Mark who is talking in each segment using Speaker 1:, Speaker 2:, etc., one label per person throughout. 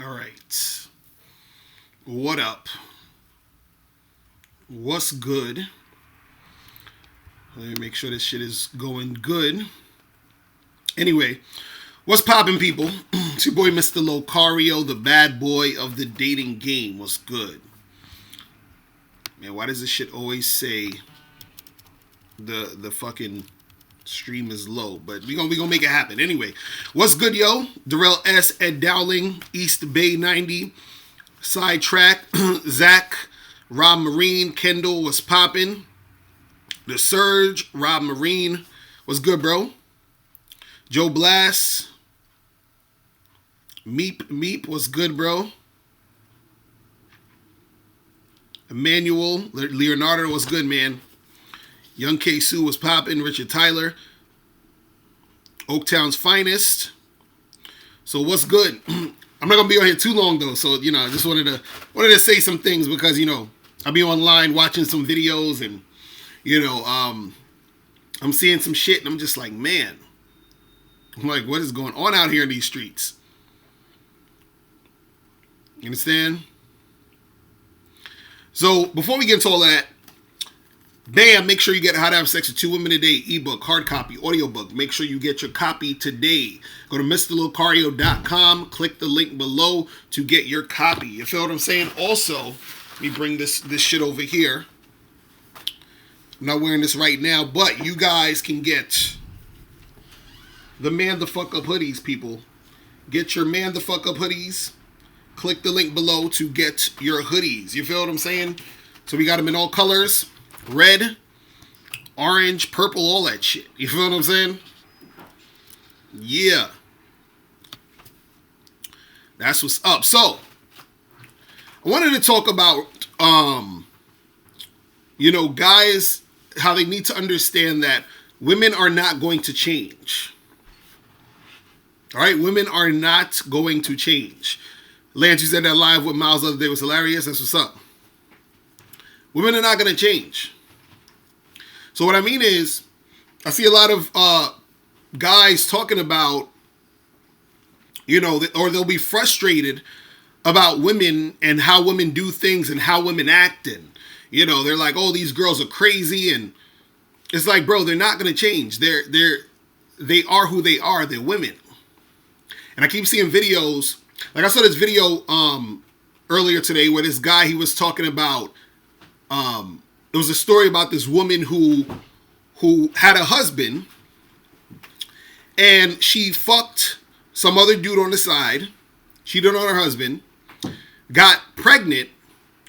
Speaker 1: All right. What up? What's good? Let me make sure this shit is going good. Anyway, what's poppin', people? It's your boy, Mr. Locario, the bad boy of the dating game. What's good? Man, why does this shit always say the fucking stream is low? But we gonna make it happen. Anyway, what's good, yo? Darrell S. Ed Dowling, East Bay 90. Sidetrack, Zach, Rob Marine, Kendall, what's poppin'? The Surge, Rob Marine, what's good, bro? Joe Blast, Meep, what's good, bro? Emmanuel, Leonardo, what's good, man? Young K. Sue was poppin', Richard Tyler, Oaktown's finest. So what's good? I'm not gonna be on here too long though, so I just wanted to say some things because I'll be online watching some videos and I'm seeing some shit and I'm just like, man, I'm like, what is going on out here in these streets? You understand? So before we get into all that, bam, make sure you get How to Have Sex with Two Women a Day ebook, hard copy, audiobook. Make sure you get your copy today. Go to MrLocario.com, click the link below to get your copy. You feel what I'm saying? Also, let me bring this shit over here. I'm not wearing this right now, but you guys can get the Man the Fuck Up hoodies, people. Get your Man the Fuck Up hoodies. Click the link below to get your hoodies. You feel what I'm saying? So we got them in all colors. Red, orange, purple, all that shit. You feel what I'm saying? Yeah. That's what's up. So, I wanted to talk about, guys, how they need to understand that women are not going to change. All right? Women are not going to change. Lance, you said that live with Miles the other day was hilarious. That's what's up. Women are not going to change. So what I mean is, I see a lot of guys talking about, or they'll be frustrated about women and how women do things and how women act. And, they're like, oh, these girls are crazy. And it's like, bro, they're not going to change. They are who they are. They're women. And I keep seeing videos. Like I saw this video earlier today where this guy, he was talking about, it was a story about this woman who had a husband and she fucked some other dude on the side, cheated on her husband, got pregnant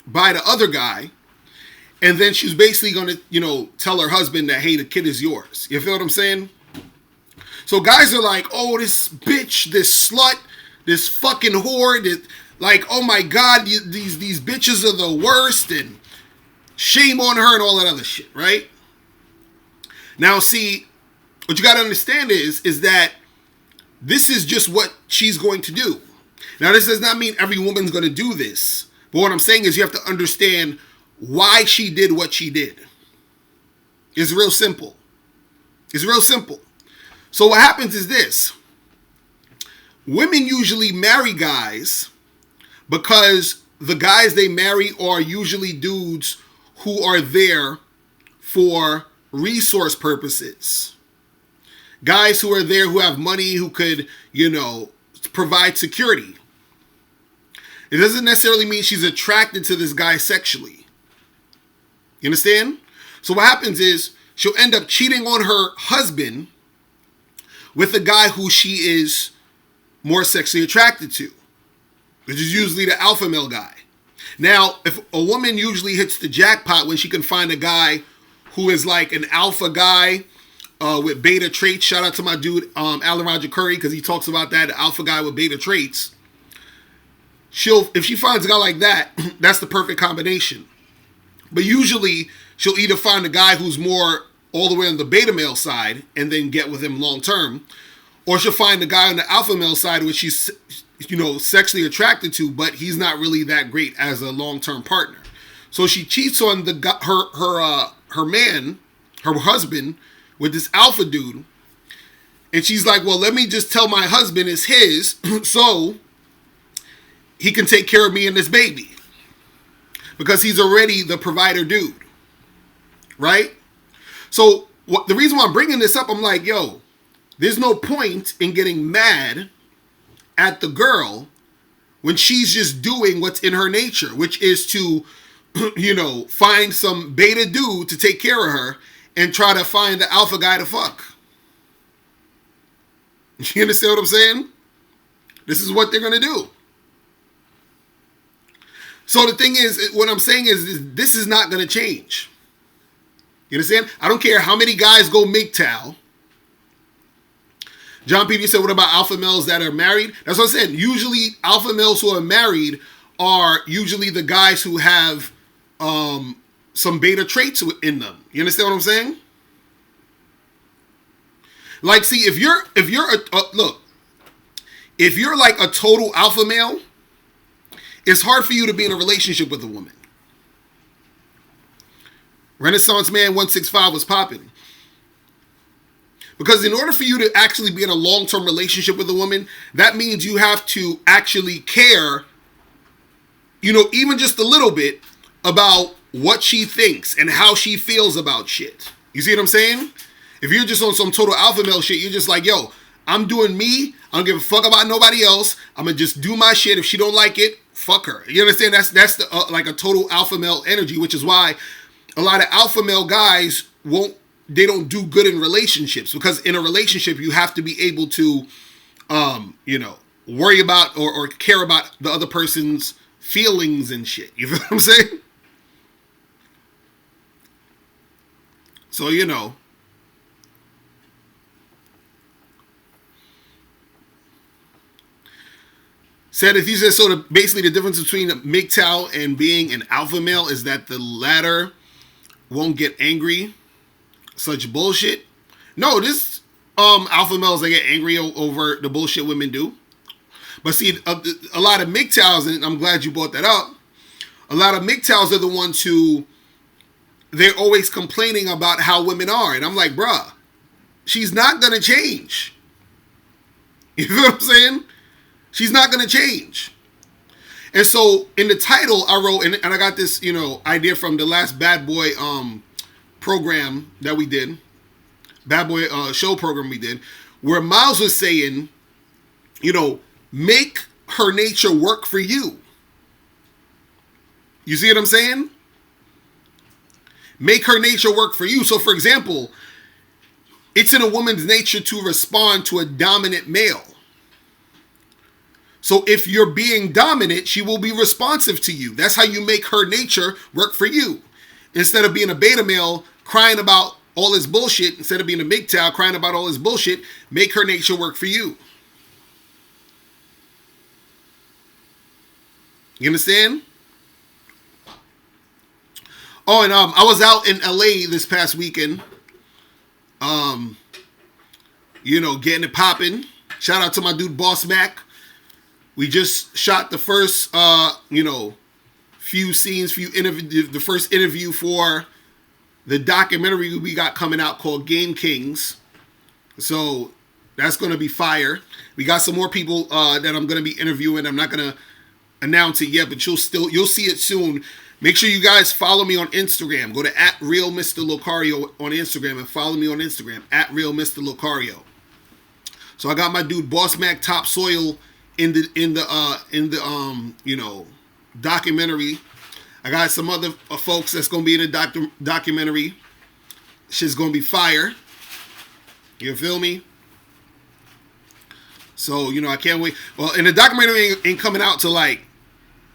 Speaker 1: by the other guy, and then she's basically going to, tell her husband that, hey, the kid is yours. You feel what I'm saying? So guys are like, oh, this bitch, this slut, this fucking whore, like, oh my God, these bitches are the worst, and shame on her and all that other shit, right? Now, see, what you got to understand is that this is just what she's going to do. Now, this does not mean every woman's going to do this. But what I'm saying is you have to understand why she did what she did. It's real simple. It's real simple. So what happens is this. Women usually marry guys because the guys they marry are usually dudes who are there for resource purposes. Guys who are there who have money, who could, provide security. It doesn't necessarily mean she's attracted to this guy sexually. You understand? So what happens is she'll end up cheating on her husband with a guy who she is more sexually attracted to, which is usually the alpha male guy. Now, if a woman usually hits the jackpot when she can find a guy who is like an alpha guy with beta traits, shout out to my dude Alan Roger Curry because he talks about that, the alpha guy with beta traits. If she finds a guy like that, that's the perfect combination. But usually she'll either find a guy who's more all the way on the beta male side and then get with him long term, or she'll find a guy on the alpha male side which she's sexually attracted to, but he's not really that great as a long-term partner. So she cheats on her man, her husband, with this alpha dude, and she's like, well, let me just tell my husband it's his, so he can take care of me and this baby. Because he's already the provider dude. Right? So the reason why I'm bringing this up, I'm like, yo, there's no point in getting mad at the girl when she's just doing what's in her nature, which is to, find some beta dude to take care of her and try to find the alpha guy to fuck. You understand what I'm saying? This is what they're going to do. So the thing is, what I'm saying is this is not going to change. You understand? I don't care how many guys go MGTOW. John Peter said, what about alpha males that are married? That's what I said. Usually alpha males who are married are usually the guys who have some beta traits in them. You understand what I'm saying? Like, see, if you're like a total alpha male, it's hard for you to be in a relationship with a woman. Renaissance Man 165 was popping. Because in order for you to actually be in a long-term relationship with a woman, that means you have to actually care, even just a little bit about what she thinks and how she feels about shit. You see what I'm saying? If you're just on some total alpha male shit, you're just like, yo, I'm doing me. I don't give a fuck about nobody else. I'm going to just do my shit. If she don't like it, fuck her. You understand? That's the, like a total alpha male energy, which is why a lot of alpha male guys they don't do good in relationships, because in a relationship, you have to be able to, worry about or care about the other person's feelings and shit. You feel what I'm saying? So, said, if you said so, basically the difference between a MGTOW and being an alpha male is that the latter won't get angry. Such bullshit. No, this alpha males, they get angry over the bullshit women do. But see, a lot of MGTOWs, and I'm glad you brought that up, a lot of MGTOWs are the ones who, they're always complaining about how women are. And I'm like, bruh, she's not going to change. You feel what I'm saying? She's not going to change. And so in the title I wrote, and I got this, idea from the last Bad Boy program that we did, Bad Boy show program we did, where Miles was saying, make her nature work for you. You see what I'm saying? Make her nature work for you. So for example, it's in a woman's nature to respond to a dominant male. So if you're being dominant, she will be responsive to you. That's how you make her nature work for you. Instead of being a beta male crying about all this bullshit, instead of being a MGTOW crying about all this bullshit, make her nature work for you. You understand? Oh, and I was out in LA this past weekend. Getting it popping. Shout out to my dude Boss Mac. We just shot the first few scenes, the first interview for the documentary we got coming out called Game Kings. So that's going to be fire. We got some more people that I'm going to be interviewing. I'm not going to announce it yet, but you'll see it soon. Make sure you guys follow me on Instagram. Go to @RealMrLocario on Instagram and follow me on Instagram @RealMrLocario. So I got my dude Boss Mac Topsoil in the documentary. I got some other folks that's gonna be in the documentary. Shit's gonna be fire. You feel me? So I can't wait. Well, and the documentary ain't coming out till like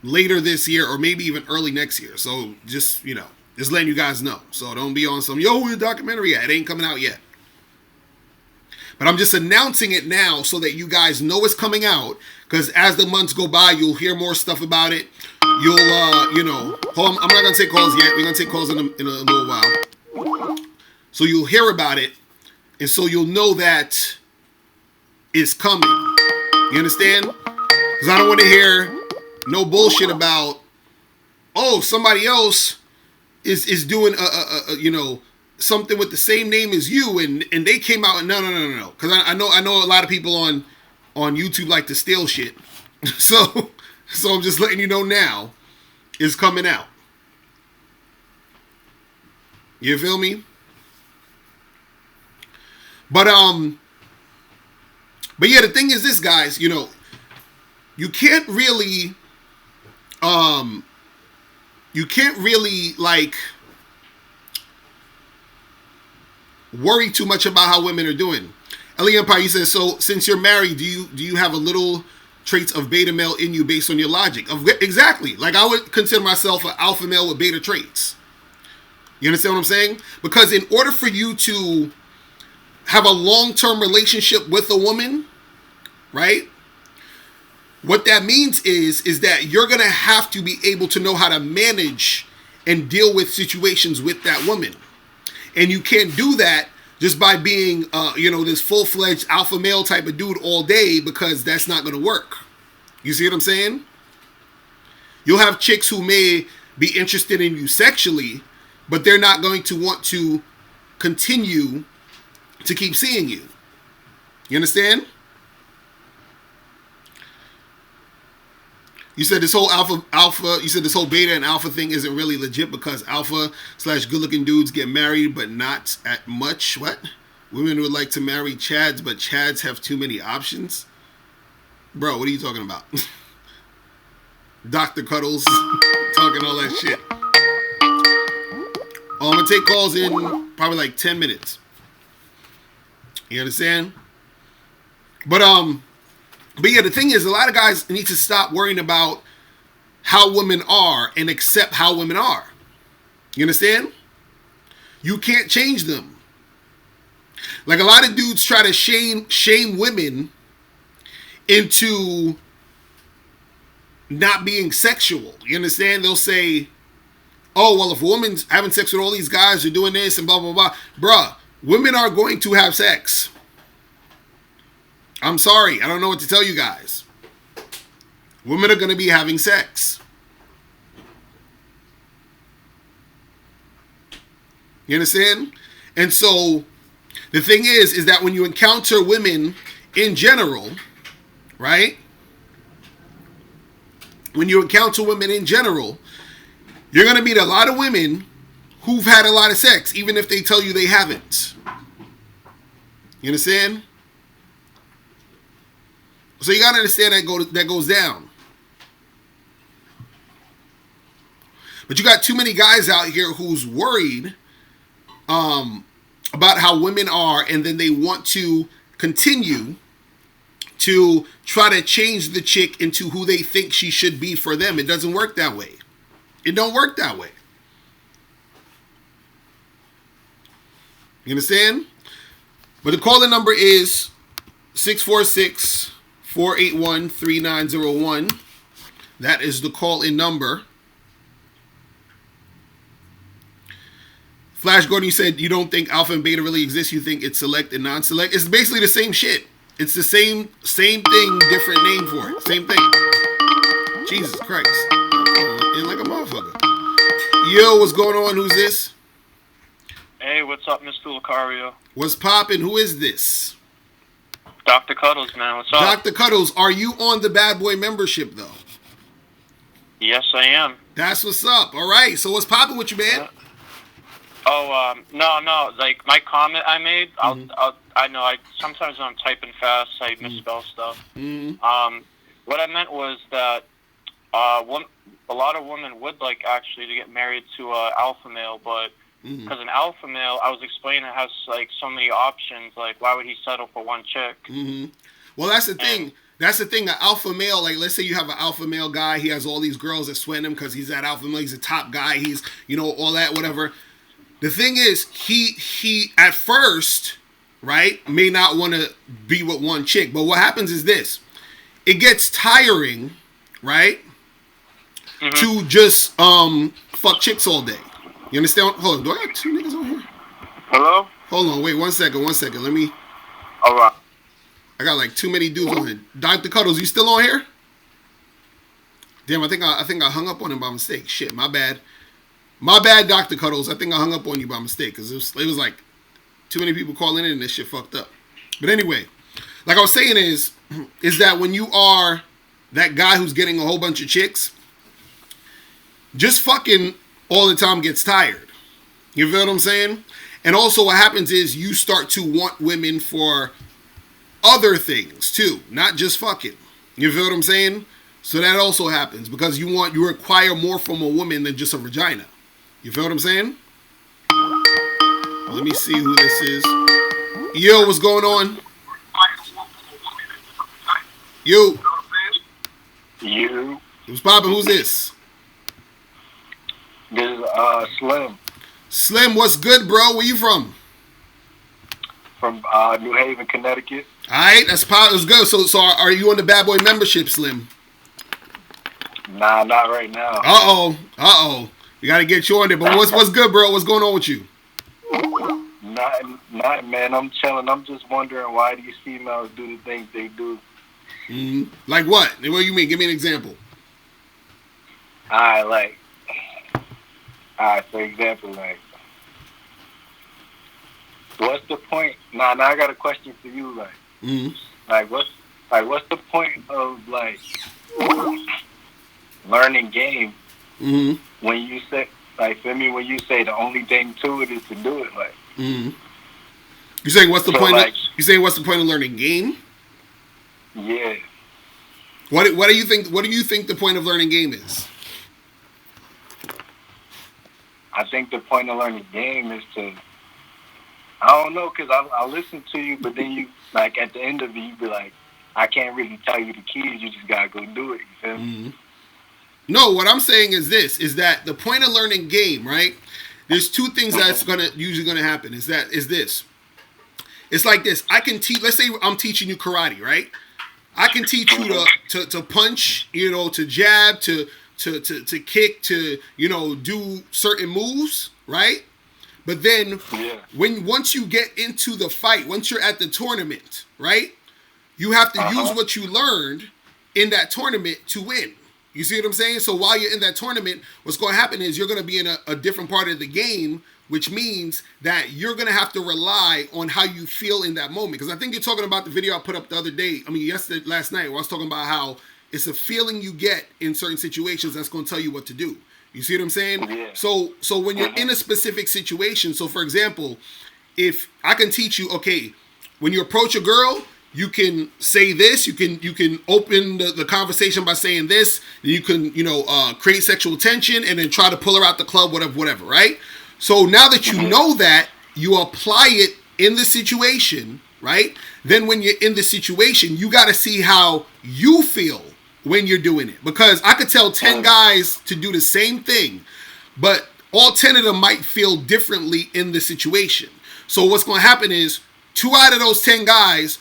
Speaker 1: later this year or maybe even early next year. So just letting you guys know. So don't be on some where's the documentary at? It ain't coming out yet. But I'm just announcing it now so that you guys know it's coming out. Because as the months go by, you'll hear more stuff about it. You'll, hold on, I'm not going to take calls yet. We're going to take calls in a little while. So you'll hear about it. And so you'll know that it's coming. You understand? Because I don't want to hear no bullshit about, somebody else is doing, something with the same name as you, and they came out and no. Because I know a lot of people on YouTube like to steal shit. So So I'm just letting you know now, is coming out. You feel me? But yeah, the thing is this, guys, you can't really like worry too much about how women are doing. Ellie Empire, you said, so since you're married, do you have a little traits of beta male in you based on your logic? Exactly. Like, I would consider myself an alpha male with beta traits. You understand what I'm saying? Because in order for you to have a long-term relationship with a woman, right? What that means is that you're going to have to be able to know how to manage and deal with situations with that woman. And you can't do that just by being, this full-fledged alpha male type of dude all day, because that's not going to work. You see what I'm saying? You'll have chicks who may be interested in you sexually, but they're not going to want to continue to keep seeing you. You understand? You said this whole you said this whole beta and alpha thing isn't really legit because alpha/good looking dudes get married, but not at much. What? Women would like to marry Chads, but Chads have too many options? Bro, what are you talking about? Dr. Cuddles talking all that shit. Oh, I'm going to take calls in probably like 10 minutes. You understand? But yeah, the thing is, a lot of guys need to stop worrying about how women are and accept how women are. You understand? You can't change them. Like, a lot of dudes try to shame women into not being sexual. You understand? They'll say, oh, well, if a woman's having sex with all these guys or doing this and blah, blah, blah. Bruh, women are going to have sex. I'm sorry. I don't know what to tell you guys. Women are going to be having sex. You understand? And so the thing is that when you encounter women in general, right? When you encounter women in general, you're going to meet a lot of women who've had a lot of sex, even if they tell you they haven't. You understand? So you got to understand that goes down. But you got too many guys out here who's worried about how women are, and then they want to continue to try to change the chick into who they think she should be for them. It doesn't work that way. It don't work that way. You understand? But the calling number is 646-481-3901. That is the call-in number. Flash Gordon, you said you don't think alpha and beta really exist. You think it's select and non-select. It's basically the same shit. It's the same thing, different name for it. Same thing. Jesus Christ. In like a motherfucker. Yo, what's going on? Who's this?
Speaker 2: Hey, what's up, Mr. Locario?
Speaker 1: What's poppin'? Who is this?
Speaker 2: Dr. Cuddles, man. What's up?
Speaker 1: Dr. Cuddles, are you on the Bad Boy membership, though?
Speaker 2: Yes, I am.
Speaker 1: That's what's up. All right. So what's poppin' with you, man?
Speaker 2: No. Like, my comment I made, I know, sometimes when I'm typing fast, I misspell stuff.
Speaker 1: Mm-hmm.
Speaker 2: What I meant was that a lot of women would like actually to get married to an alpha male, but because an alpha male, I was explaining, it has like so many options. Like, why would he settle for one chick?
Speaker 1: Mm-hmm. Well, that's the thing. That's the thing. An alpha male, like, let's say you have an alpha male guy. He has all these girls that sweat him because he's that alpha male. He's a top guy. He's, all that, whatever. The thing is, he at first, right, may not want to be with one chick. But what happens is this. It gets tiring, right, to just fuck chicks all day. You understand? Hold on. Do I got two niggas on here?
Speaker 2: Hello?
Speaker 1: Hold on. Wait, one second. Let me.
Speaker 2: All right.
Speaker 1: I got like too many dudes on here. Dr. Cuddles, you still on here? Damn, I think I hung up on him by mistake. Shit, my bad. My bad, Dr. Cuddles. I think I hung up on you by mistake because it was like too many people calling in and this shit fucked up. But anyway, like I was saying is that when you are that guy who's getting a whole bunch of chicks, just fucking all the time gets tired. You feel what I'm saying? And also what happens is you start to want women for other things too, not just fucking. You feel what I'm saying? So that also happens because you require more from a woman than just a vagina. You feel what I'm saying? Let me see who this is. Yo, what's going on? Yo.
Speaker 3: You.
Speaker 1: What's poppin'? Who's this?
Speaker 3: This is Slim
Speaker 1: Slim, what's good, bro? Where you from?
Speaker 3: from New Haven, Connecticut.
Speaker 1: Alright, that's good. So are you on the Bad Boy membership, Slim?
Speaker 3: Nah, not right now.
Speaker 1: Uh-oh. We gotta get you on there. But what's good, bro? What's going on with you?
Speaker 3: Not, man. I'm chilling. I'm just wondering why these females do the things they do.
Speaker 1: Mm-hmm. Like what? What do you mean? Give me an example.
Speaker 3: Alright, for example, like, what's the point? Nah, I got a question for you, like, what's the point of, like, learning game when you say, like, for me, when you say the only thing to it is to do it, like.
Speaker 1: You saying what's the point?
Speaker 3: Like,
Speaker 1: You saying what's the point of learning game?
Speaker 3: Yeah.
Speaker 1: What do you think? What do you think the point of learning game is?
Speaker 3: I think the point of learning game is to, I don't know, because I listen to you, but then you, like, at the end of it, you be like, I can't really tell you the keys, you just got to go do it, you feel me?
Speaker 1: No, what I'm saying is this, is that the point of learning game, right? There's two things that's usually gonna happen, is this. It's like this, I can teach, let's say I'm teaching you karate, right? I can teach you to punch, to jab, to kick, to do certain moves, right? But then once you get into the fight, once you're at the tournament, right? You have to use what you learned in that tournament to win. You see what I'm saying? So while you're in that tournament, what's going to happen is you're going to be in a different part of the game, which means that you're going to have to rely on how you feel in that moment. Because I think you're talking about the video I put up the other day. Last night, where I was talking about how it's a feeling you get in certain situations that's going to tell you what to do. You see what I'm saying?
Speaker 3: Yeah.
Speaker 1: So when you're in a specific situation, so for example, if I can teach you, okay, when you approach a girl, you can say this, you can open the conversation by saying this, you can, create sexual tension and then try to pull her out the club, whatever, right? So now that you know that, you apply it in the situation, right? Then when you're in the situation, you got to see how you feel when you're doing it. Because I could tell 10 guys to do the same thing, but all 10 of them might feel differently in the situation. So what's going to happen is 2 out of those 10 guys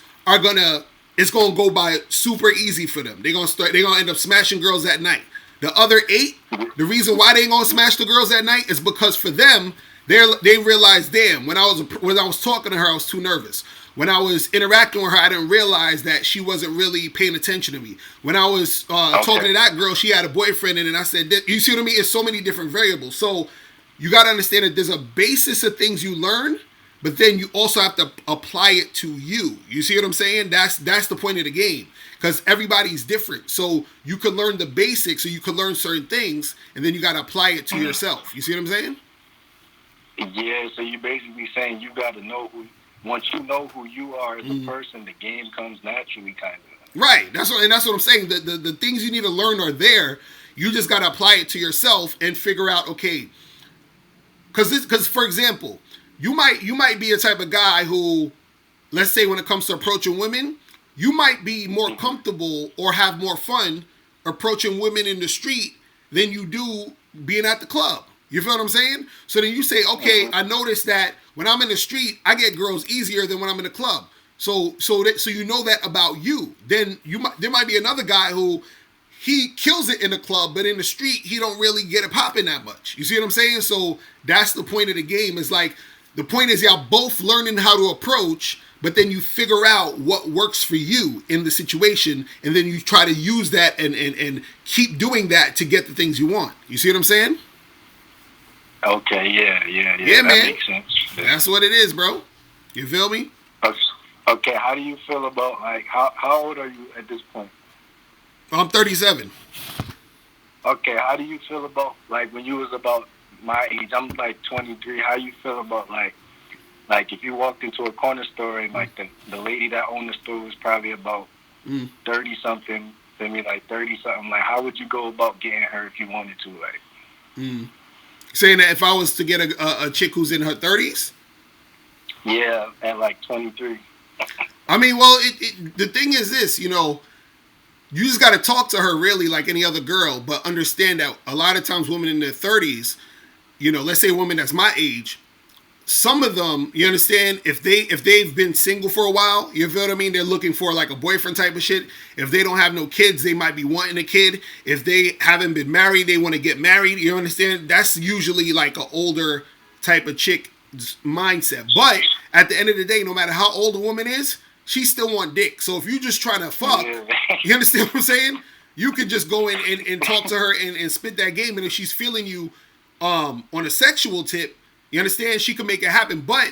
Speaker 1: it's gonna go by super easy for them. They're gonna end up smashing girls that night. The other 8, the reason why they ain't gonna smash the girls that night is because for them, they realize, damn, when I was talking to her, I was too nervous. When I was interacting with her, I didn't realize that she wasn't really paying attention to me. When I was talking to that girl, she had a boyfriend, and then I said, you see what I mean? It's so many different variables. So you gotta understand that there's a basis of things you learn, but then you also have to apply it to you. You see what I'm saying? That's the point of the game. Because everybody's different. So you can learn the basics, or you can learn certain things, and then you got to apply it to yourself. You see what I'm saying?
Speaker 3: Yeah, so you're basically saying you got to know once you know who you are as a person, the game comes naturally, kind of.
Speaker 1: Right. That's what I'm saying. The things you need to learn are there. You just got to apply it to yourself and figure out, okay, because for example, you might be a type of guy who, let's say when it comes to approaching women, you might be more comfortable or have more fun approaching women in the street than you do being at the club. You feel what I'm saying? So then you say, okay, I noticed that when I'm in the street, I get girls easier than when I'm in the club. So you know that about you. Then there might be another guy who he kills it in the club, but in the street he don't really get it popping that much. You see what I'm saying? So that's the point of the game. Is like, the point is y'all both learning how to approach, but then you figure out what works for you in the situation, and then you try to use that and keep doing that to get the things you want. You see what I'm saying?
Speaker 3: Okay, yeah,
Speaker 1: that
Speaker 3: man. Makes sense.
Speaker 1: That's what it is, bro. You feel me?
Speaker 3: Okay, how do you feel about, like, how old are you at this point?
Speaker 1: I'm 37.
Speaker 3: Okay, how do you feel about like when you was about my age? I'm like 23. How you feel about like if you walked into a corner store and like the lady that owned the store was probably about
Speaker 1: Mm.
Speaker 3: 30 something, maybe like 30 something. Like, how would you go about getting her if you wanted to? Like,
Speaker 1: Mm. Saying that if I was to get a chick who's in her 30s,
Speaker 3: yeah, at like 23.
Speaker 1: I mean, well, the thing is this, you know, you just got to talk to her really like any other girl, but understand that a lot of times women in their 30s, you know, let's say a woman that's my age, some of them, you understand, if they've been single for a while, you feel what I mean? They're looking for like a boyfriend type of shit. If they don't have no kids, they might be wanting a kid. If they haven't been married, they want to get married. You understand? That's usually like an older type of chick mindset. But at the end of the day, no matter how old a woman is, she still want dick. So if you just trying to fuck, you understand what I'm saying? You could just go in and talk to her and spit that game. And if she's feeling you on a sexual tip, you understand? She can make it happen, but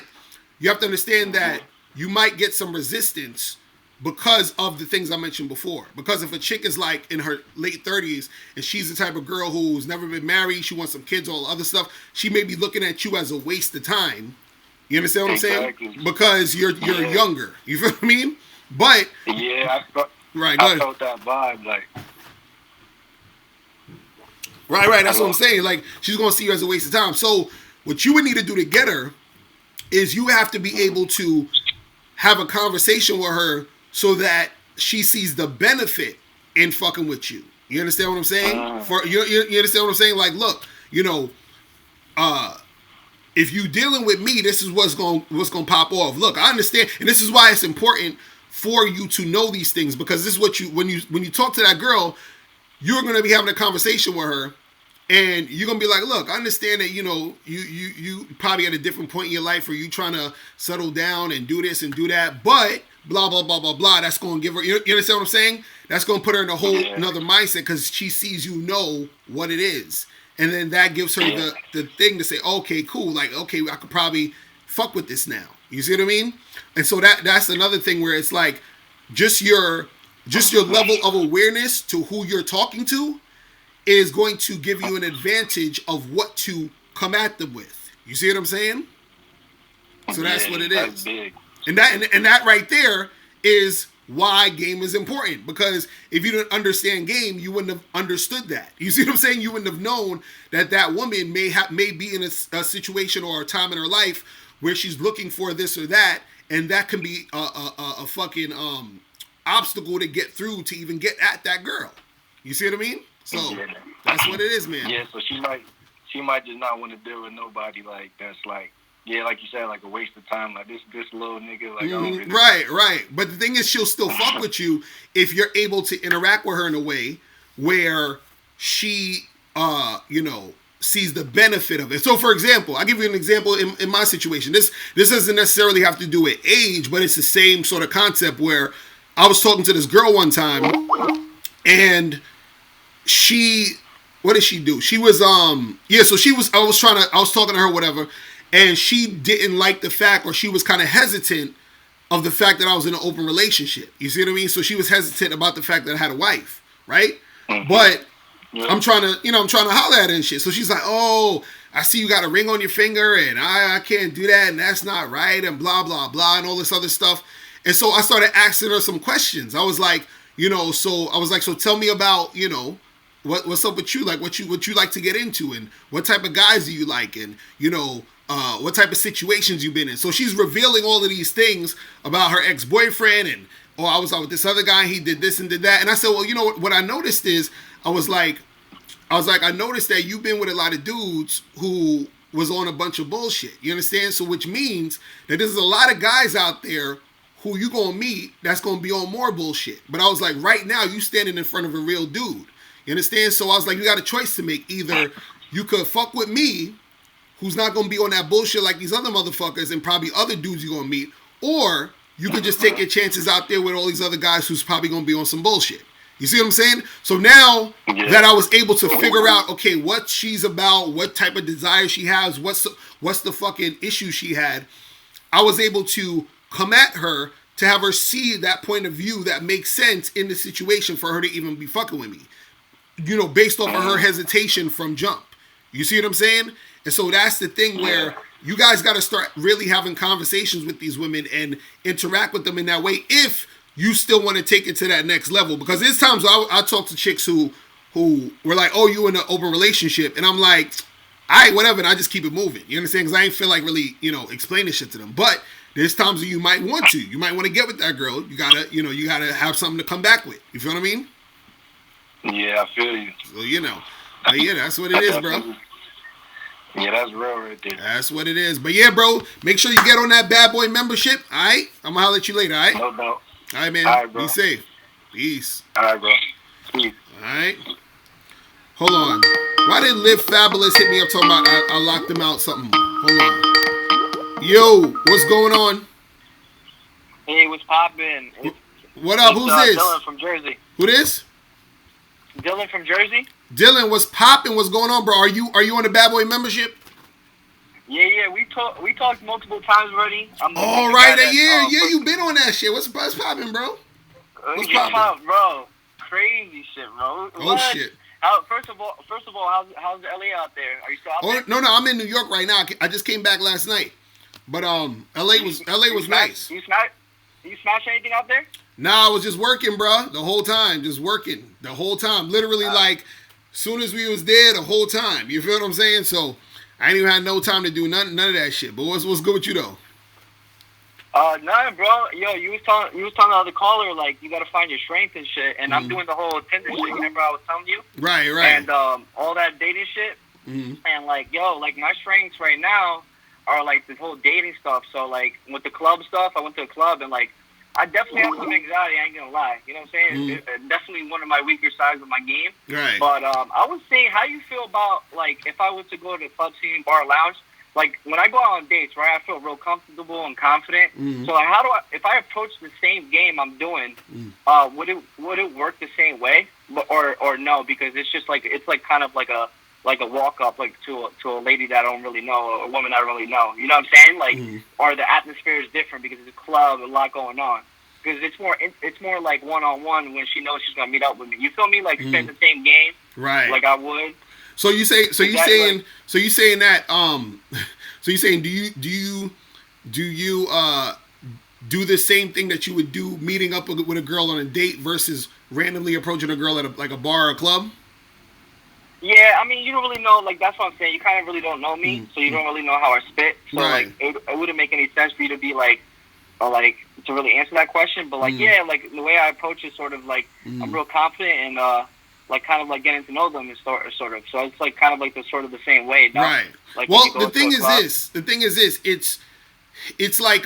Speaker 1: you have to understand that you might get some resistance because of the things I mentioned before. Because if a chick is like in her late 30s and she's the type of girl who's never been married, she wants some kids, all the other stuff, she may be looking at you as a waste of time. You understand what I'm saying? Because you're younger. You feel what I mean? But
Speaker 3: yeah,
Speaker 1: I
Speaker 3: felt that vibe. Like,
Speaker 1: right. That's what I'm saying. Like, she's gonna see you as a waste of time. So what you would need to do to get her is you have to be able to have a conversation with her so that she sees the benefit in fucking with you. You understand what I'm saying? For you understand what I'm saying? Like, look, you know, if you dealing with me, this is what's gonna pop off. Look, I understand, and this is why it's important for you to know these things, because this is what you when you talk to that girl, you're gonna be having a conversation with her. And you're going to be like, look, I understand that, you know, you probably at a different point in your life where you trying to settle down and do this and do that. But blah, blah, blah, blah, blah. That's going to give her, you understand what I'm saying? That's going to put her in a whole another mindset because she sees you know what it is. And then that gives her the thing to say, okay, cool. Like, okay, I could probably fuck with this now. You see what I mean? And so that's another thing where it's like just your level of awareness to who you're talking to is going to give you an advantage of what to come at them with. You see what I'm saying? So that's what it is. Big. And that right there is why game is important. Because if you didn't understand game, you wouldn't have understood that. You see what I'm saying? You wouldn't have known that woman may be in a situation or a time in her life where she's looking for this or that, and that can be a fucking obstacle to get through to even get at that girl. You see what I mean? So that's what it is, man.
Speaker 3: Yeah, so she might just not want to deal with nobody like that's like, yeah, like you said, like a waste of time. Like this little nigga, like I don't really...
Speaker 1: Right. But the thing is, she'll still fuck with you if you're able to interact with her in a way where she, you know, sees the benefit of it. So, for example, I'll give you an example in my situation. This doesn't necessarily have to do with age, but it's the same sort of concept where I was talking to this girl one time, and what did she do? She was I was talking to her, whatever, and she didn't like the fact, or she was kind of hesitant of the fact that I was in an open relationship. You see what I mean? So she was hesitant about the fact that I had a wife, right? But I'm trying to holler at her and shit. So she's like, oh, I see you got a ring on your finger, and I can't do that, and that's not right, and blah, blah, blah, and all this other stuff. And so I started asking her some questions. I was like, so tell me about, you know, what's up with you? Like, what you like to get into, and what type of guys do you like, and, you know, what type of situations you've been in. So she's revealing all of these things about her ex-boyfriend, and, oh, I was out with this other guy, he did this and did that. And I said, well, you know what I noticed is, I was like, I noticed that you've been with a lot of dudes who was on a bunch of bullshit. You understand? So which means that there's a lot of guys out there who you gonna meet that's gonna be on more bullshit. But I was like, right now you standing in front of a real dude. You understand? So I was like, you got a choice to make. Either you could fuck with me, who's not gonna be on that bullshit like these other motherfuckers and probably other dudes you're gonna meet, or you could just take your chances out there with all these other guys who's probably gonna be on some bullshit. You see what I'm saying? So now that I was able to figure out, okay, what she's about, what type of desire she has, what's the fucking issue she had, I was able to come at her to have her see that point of view that makes sense in the situation for her to even be fucking with me. Based off of her hesitation from jump. You see what I'm saying? And so that's the thing where you guys got to start really having conversations with these women and interact with them in that way if you still want to take it to that next level. Because there's times I talk to chicks who were like, oh, you in an open relationship. And I'm like, all right, whatever. And I just keep it moving. You understand? Because I ain't feel like really, explaining shit to them. But there's times that you might want to. You might want to get with that girl. You gotta have something to come back with. You feel what I mean?
Speaker 3: Yeah, I feel you.
Speaker 1: So, but yeah, that's what it is, bro.
Speaker 3: Yeah, that's real right there.
Speaker 1: That's what it is. But yeah, bro, make sure you get on that bad boy membership. All right? I'm going to holler at you later, all right?
Speaker 3: No doubt.
Speaker 1: All right, man.
Speaker 3: All right, bro.
Speaker 1: Be safe. Peace.
Speaker 3: All right, bro. Peace.
Speaker 1: All right? Hold on. Why did Live Fabulous hit me up talking about I locked him out something? Hold on. Yo, what's going on?
Speaker 2: Hey, what's poppin'?
Speaker 1: What up? Who's this?
Speaker 2: Dylan from Jersey.
Speaker 1: Who this?
Speaker 2: Dylan from Jersey.
Speaker 1: Dylan, what's poppin'? What's going on, bro? Are you on the Bad Boy membership?
Speaker 2: Yeah. We talked multiple times already.
Speaker 1: All right, you been on that shit. What's poppin', bro? What's poppin'?
Speaker 2: Bro? Crazy shit, bro.
Speaker 1: Oh shit.
Speaker 2: First of all, how's LA out there? Are you still out there?
Speaker 1: No, I'm in New York right now. I just came back last night. But LA was nice.
Speaker 2: You smash anything out there?
Speaker 1: Nah, I was just working, bro. The whole time, just working the whole time. Literally, like, soon as we was there, the whole time. You feel what I'm saying? So I ain't even had no time to do none of that shit. But what's good with you though?
Speaker 2: Nothing, bro. Yo, you was telling the other caller like you gotta find your strength and shit, and I'm doing the whole Tinder shit. Remember I was telling you?
Speaker 1: Right.
Speaker 2: And all that dating shit, and like my strengths right now are like this whole dating stuff. So like with the club stuff, I went to a club and like I definitely have some anxiety. I ain't gonna lie. You know what I'm saying? It's definitely one of my weaker sides of my game.
Speaker 1: Right.
Speaker 2: But I was saying, how you feel about like if I was to go to the club scene, bar, lounge? Like when I go out on dates, right? I feel real comfortable and confident. So like, if I approach the same game I'm doing, would it work the same way, or no? Because it's just like kind of like a walk up like to a lady that I don't really know, or a woman I don't really know. You know what I'm saying? Like, or the atmosphere is different because it's a club, a lot going on. Because it's more like one on one when she knows she's gonna meet up with me. You feel me? Like spend the same game,
Speaker 1: right?
Speaker 2: Like I would.
Speaker 1: So you saying that do you do the same thing that you would do meeting up with a girl on a date versus randomly approaching a girl at a bar or a club?
Speaker 2: Yeah, I mean, you don't really know, like, that's what I'm saying. You kind of really don't know me, so you don't really know how I spit. So,
Speaker 1: right.
Speaker 2: Like, it wouldn't make any sense for you to be, like, to really answer that question. But, like, yeah, like, the way I approach it, sort of, like, I'm real confident and, like, kind of, like, getting to know them is sort of. So it's, like, kind of, like, the sort of the same way. No?
Speaker 1: Right.
Speaker 2: Like,
Speaker 1: well, the thing is this. It's like,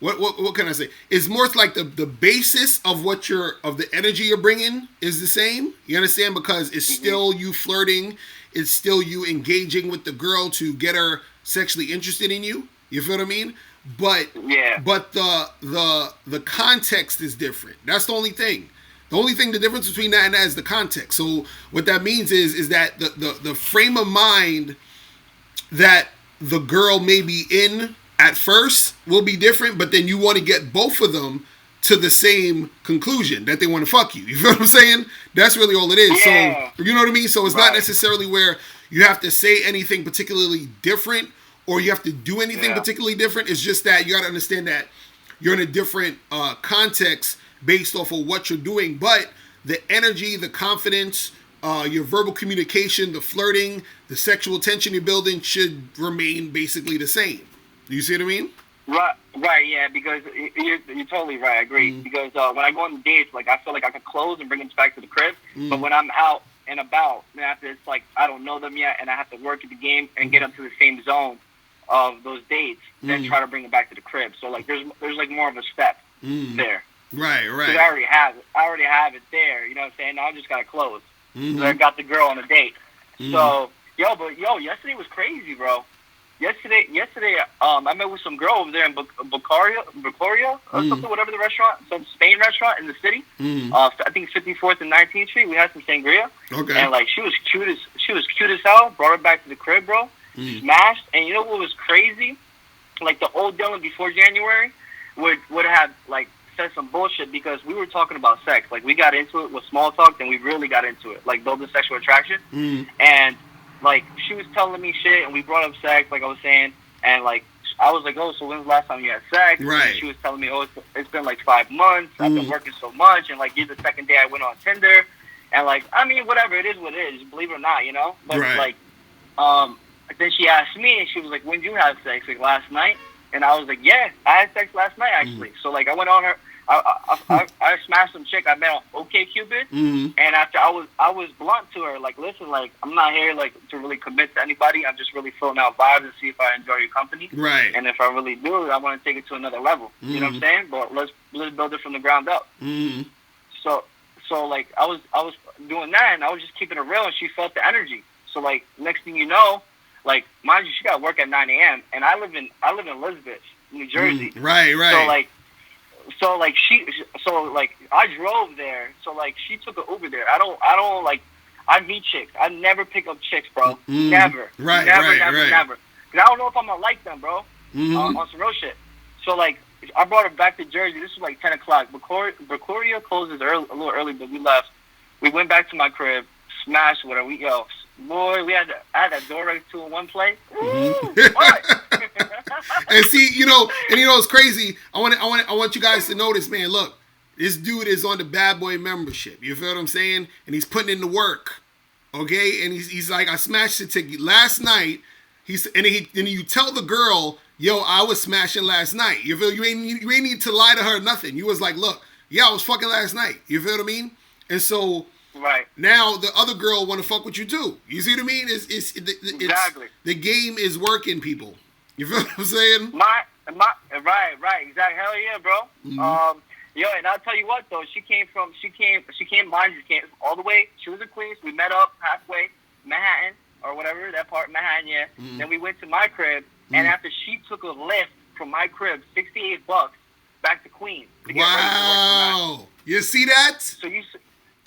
Speaker 1: What can I say? It's more like the basis of the energy you're bringing is the same. You understand? Because it's still you flirting. It's still you engaging with the girl to get her sexually interested in you. You feel what I mean? But the context is different. That's the only thing. The difference between that and that is the context. So what that means is that the frame of mind that the girl may be in at first will be different, but then you want to get both of them to the same conclusion that they want to fuck you. You feel what I'm saying? That's really all it is.
Speaker 2: Yeah.
Speaker 1: So, you know what I mean? So it's not necessarily where you have to say anything particularly different or you have to do anything particularly different. It's just that you got to understand that you're in a different context based off of what you're doing. But the energy, the confidence, your verbal communication, the flirting, the sexual tension you're building should remain basically the same. Do you see what I mean?
Speaker 2: Right, yeah, because you're totally right. I agree. Because when I go on dates, like I feel like I could close and bring them back to the crib. But when I'm out and about, then after it's like I don't know them yet, and I have to work at the game and get them to the same zone of those dates, then try to bring them back to the crib. So like there's like more of a step there.
Speaker 1: Right.
Speaker 2: Because I already have it there. You know what I'm saying? Now I just gotta close. So I got the girl on a date. So yesterday was crazy, bro. Yesterday, I met with some girl over there in Locario or something, whatever the restaurant, some Spain restaurant in the city. I think it's 54th and 19th Street. We had some sangria.
Speaker 1: Okay.
Speaker 2: And like she was cute as hell. Brought her back to the crib, bro. Smashed. And you know what was crazy? Like the old Dylan before January,
Speaker 4: would have like said some bullshit because we were talking about sex. Like we got into it with small talk, then we really got into it, like building sexual attraction. And like she was telling me shit, and we brought up sex, like I was saying, and like I was like, oh, so when's the last time you had sex?
Speaker 1: Right.
Speaker 4: And she was telling me, oh, it's been like 5 months. I've been working so much, and like here's the second day I went on Tinder, and like I mean, whatever, it is what it is, believe it or not, you know. But like, then she asked me, and she was like, when did you have sex? Like last night? And I was like, yeah, I had sex last night actually. So like I went on her. I smashed some chick I met on OkCupid, and after I was blunt to her, like, listen, like, I'm not here like to really commit to anybody. I'm just really filling out vibes and see if I enjoy your company,
Speaker 1: right?
Speaker 4: And if I really do, I want to take it to another level. You know what I'm saying? But let's build it from the ground up. So like I was doing that, and I was just keeping it real, and she felt the energy. So like next thing you know, like mind you, she got work at 9 a.m. and I live in Elizabeth, New Jersey.
Speaker 1: Right.
Speaker 4: So like I drove there. So like she took an Uber there. I don't like I meet chicks. I never pick up chicks, bro. Never.
Speaker 1: Right.
Speaker 4: Never. Cause I don't know if I'm gonna like them, bro. On some real shit. So like I brought her back to Jersey. This was like 10 o'clock. Locario closes a little early, but we left. We went back to my crib, smashed with her. Boy, I had that Dora 2-in-1 play. What?
Speaker 1: And see, it's crazy. I want you guys to notice, man. Look, this dude is on the Bad Boy membership. You feel what I'm saying? And he's putting in the work. Okay, and he's like, I smashed the ticket last night. And you tell the girl, yo, I was smashing last night. You feel you ain't need to lie to her nothing. You was like, look, yeah, I was fucking last night. You feel what I mean? And so.
Speaker 4: Right.
Speaker 1: Now the other girl want to fuck with you too. You see what I mean?
Speaker 4: Exactly.
Speaker 1: The game is working, people. You feel what I'm saying?
Speaker 4: Right, exactly. Hell yeah, bro. Yo, and I'll tell you what though, she came all the way. She was in Queens. We met up halfway, Manhattan or whatever that part, Manhattan. Yeah. Then we went to my crib, and after she took a lift from my crib, $68 back to Queens. To get ready to work tonight.
Speaker 1: You see that?
Speaker 4: So you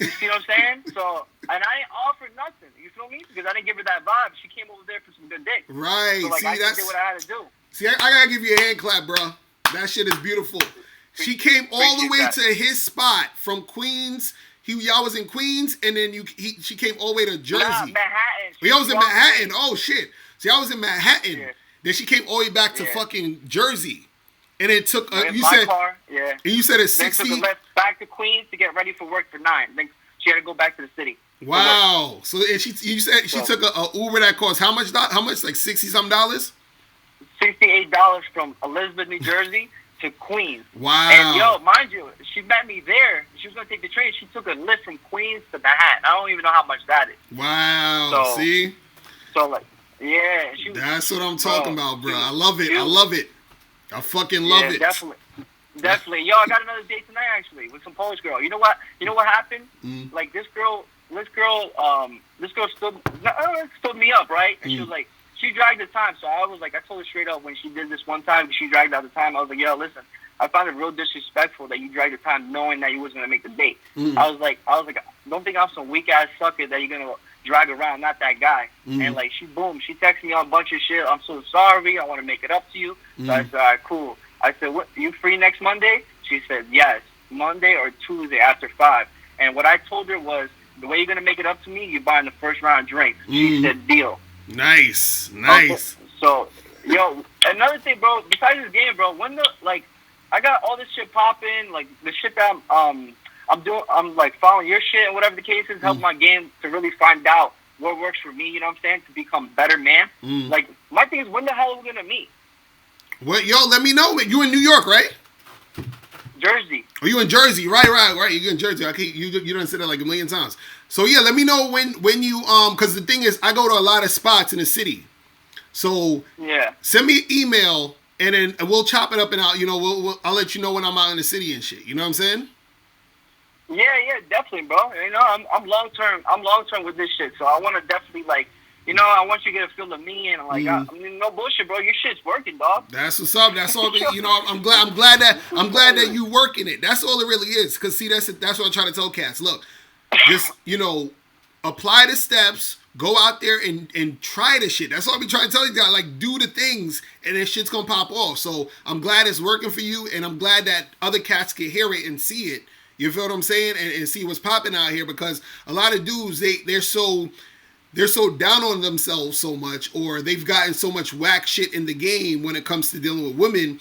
Speaker 4: see what I'm saying? So, and I ain't offered nothing. You feel me? Because I didn't give her that vibe. She came over there for some good dick.
Speaker 1: Right.
Speaker 4: So, like, I did what I had to do.
Speaker 1: See, I gotta give you a hand clap, bro. That shit is beautiful. She came all the way to his spot from Queens. Y'all was in Queens, and then she came all the way to Jersey.
Speaker 4: Nah, Manhattan.
Speaker 1: Y'all was in Manhattan. Oh, shit. See, I was in Manhattan.
Speaker 4: Yeah.
Speaker 1: Then she came all the way back to fucking Jersey. And it took,
Speaker 4: car, yeah.
Speaker 1: And you said it's 60.
Speaker 4: Then took a lift back to Queens to get ready for work for 9. Then she had to go back to the city.
Speaker 1: Wow. So and you said she took a Uber that cost how much? Like $60-something?
Speaker 4: $68 from Elizabeth, New Jersey to Queens.
Speaker 1: Wow.
Speaker 4: And yo, mind you, she met me there. She was gonna take the train. She took a lift from Queens to Manhattan. I don't even know how much that is.
Speaker 1: Wow. See?
Speaker 4: So like, yeah.
Speaker 1: That's what I'm talking about, bro. I love it. I fucking love it.
Speaker 4: Definitely. Yo, I got another date tonight actually with some Polish girl. You know what happened? Like this girl stood me up, right? And she was like, she dragged the time. So I was like, I told her straight up when she did this one time, she dragged out the time. I was like, yo, listen, I found it real disrespectful that you dragged the time knowing that you wasn't gonna make the date. I was like, don't think I'm some weak ass sucker that you're gonna drag around, not that guy. And like she texted me on a bunch of shit. I'm so sorry. I want to make it up to you. So I said, all right, cool. I said, what? You free next Monday? She said, yes, Monday or Tuesday after 5. And what I told her was, the way you're gonna make it up to me, you're buying the first round of drinks. She said, deal. Nice. So, yo, another thing, bro. Besides this game, bro, I got all this shit popping, like the shit that I'm like following your shit and whatever the case is, help my game to really find out what works for me, you know what I'm saying, to become a better man. Like, my thing is, when the hell are we going to meet?
Speaker 1: Well, yo, let me know. You in New York, right?
Speaker 4: Jersey.
Speaker 1: Oh, you in Jersey. Right. You in Jersey. You done said that like a million times. So, yeah, let me know when you, because the thing is, I go to a lot of spots in the city. So,
Speaker 4: yeah, send
Speaker 1: me an email, and then we'll chop it up, and I'll let you know when I'm out in the city and shit. You know what I'm saying?
Speaker 4: Yeah, definitely, bro. You know, I'm long term with this shit, so I want to definitely I want you to get a feel of me, and I mean, no bullshit, bro. Your shit's working, dog.
Speaker 1: That's what's up. That's all. I'm glad that you working it. That's all it really is. Cause see, that's what I'm trying to tell cats. Look, just apply the steps, go out there and try the shit. That's all I be trying to tell you guys. Like, do the things, and then shit's gonna pop off. So I'm glad it's working for you, and I'm glad that other cats can hear it and see it. You feel what I'm saying? And see what's popping out here, because a lot of dudes, they're so down on themselves so much, or they've gotten so much whack shit in the game when it comes to dealing with women.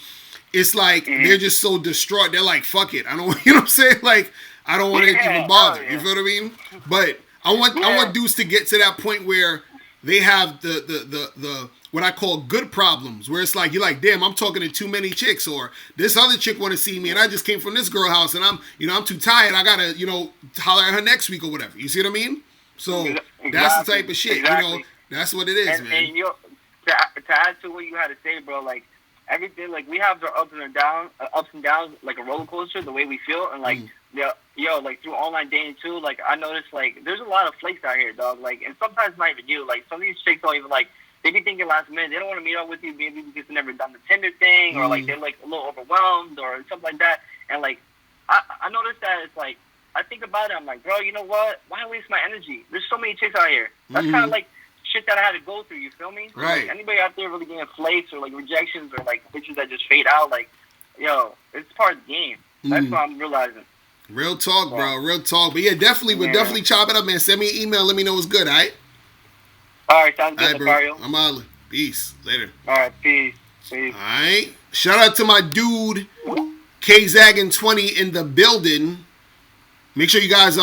Speaker 1: It's like they're just so distraught. They're like, fuck it. I don't, you know what I'm saying? Like, I don't want to even bother. You feel what I mean? But I want dudes to get to that point where they have the what I call good problems, where it's like, you're like, damn, I'm talking to too many chicks, or this other chick want to see me, and I just came from this girl house, and I'm too tired. I gotta, holler at her next week or whatever. You see what I mean? So that's the type of shit.
Speaker 4: Exactly.
Speaker 1: That's what it is, man.
Speaker 4: And to add to what you had to say, bro, like everything, like we have our ups and downs, like a roller coaster, the way we feel, and like like through online dating too. Like I noticed, like there's a lot of flakes out here, dog. Like, and sometimes not even you. Like some of these chicks don't even like. They be thinking last minute. They don't want to meet up with you, maybe because they've never done the Tinder thing, or like they're like a little overwhelmed or something like that. And like I noticed that it's like I think about it. I'm like, bro, you know what? Why waste my energy? There's so many chicks out here. That's kind of like shit that I had to go through. You feel me?
Speaker 1: Right.
Speaker 4: Like, anybody out there really getting flakes or like rejections or like bitches that just fade out? Like, it's part of the game. That's what I'm realizing.
Speaker 1: Real talk, bro. Real talk. But yeah, definitely, we'll definitely chop it up, man. Send me an email. Let me know what's good, all right?
Speaker 4: All right, sounds good,
Speaker 1: Locario. I'm out. Peace. Later.
Speaker 4: All right, peace.
Speaker 1: All right. Shout out to my dude, KZaggin20 in the building. Make sure you guys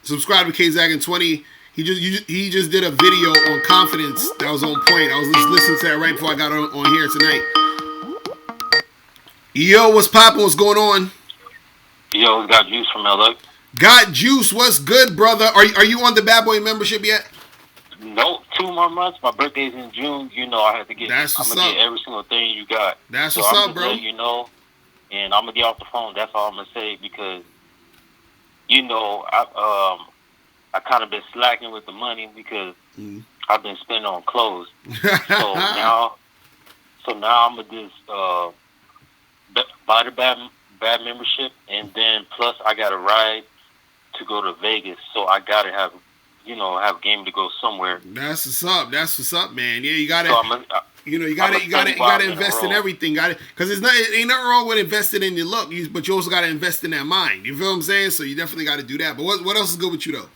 Speaker 1: subscribe to KZaggin20. He just did a video on confidence that was on point. I was just listening to that right before I got on here tonight. Yo, what's poppin'? What's going on?
Speaker 5: Yo, got Juice from LA.
Speaker 1: Got Juice. What's good, brother? Are you on the Bad Boy membership yet?
Speaker 5: No, 2 more months. My birthday's in June. I have to get.
Speaker 1: That's
Speaker 5: I'm
Speaker 1: what's
Speaker 5: gonna
Speaker 1: up.
Speaker 5: get every single thing you got.
Speaker 1: That's
Speaker 5: so
Speaker 1: what's
Speaker 5: I'm
Speaker 1: up, bro.
Speaker 5: letting you know, and I'm gonna get off the phone. That's all I'm gonna say, because I kind of been slacking with the money because I've been spending on clothes. so now I'm gonna just buy the bad membership, and then plus I got a ride to go to Vegas, so I gotta have game to go somewhere.
Speaker 1: That's what's up. That's what's up, man. Yeah, you gotta.
Speaker 5: So
Speaker 1: you gotta invest in everything. Got it, because it ain't nothing wrong with investing in your look, but you also gotta invest in that mind. You feel what I'm saying? So you definitely got to do that. But what else is good with you though?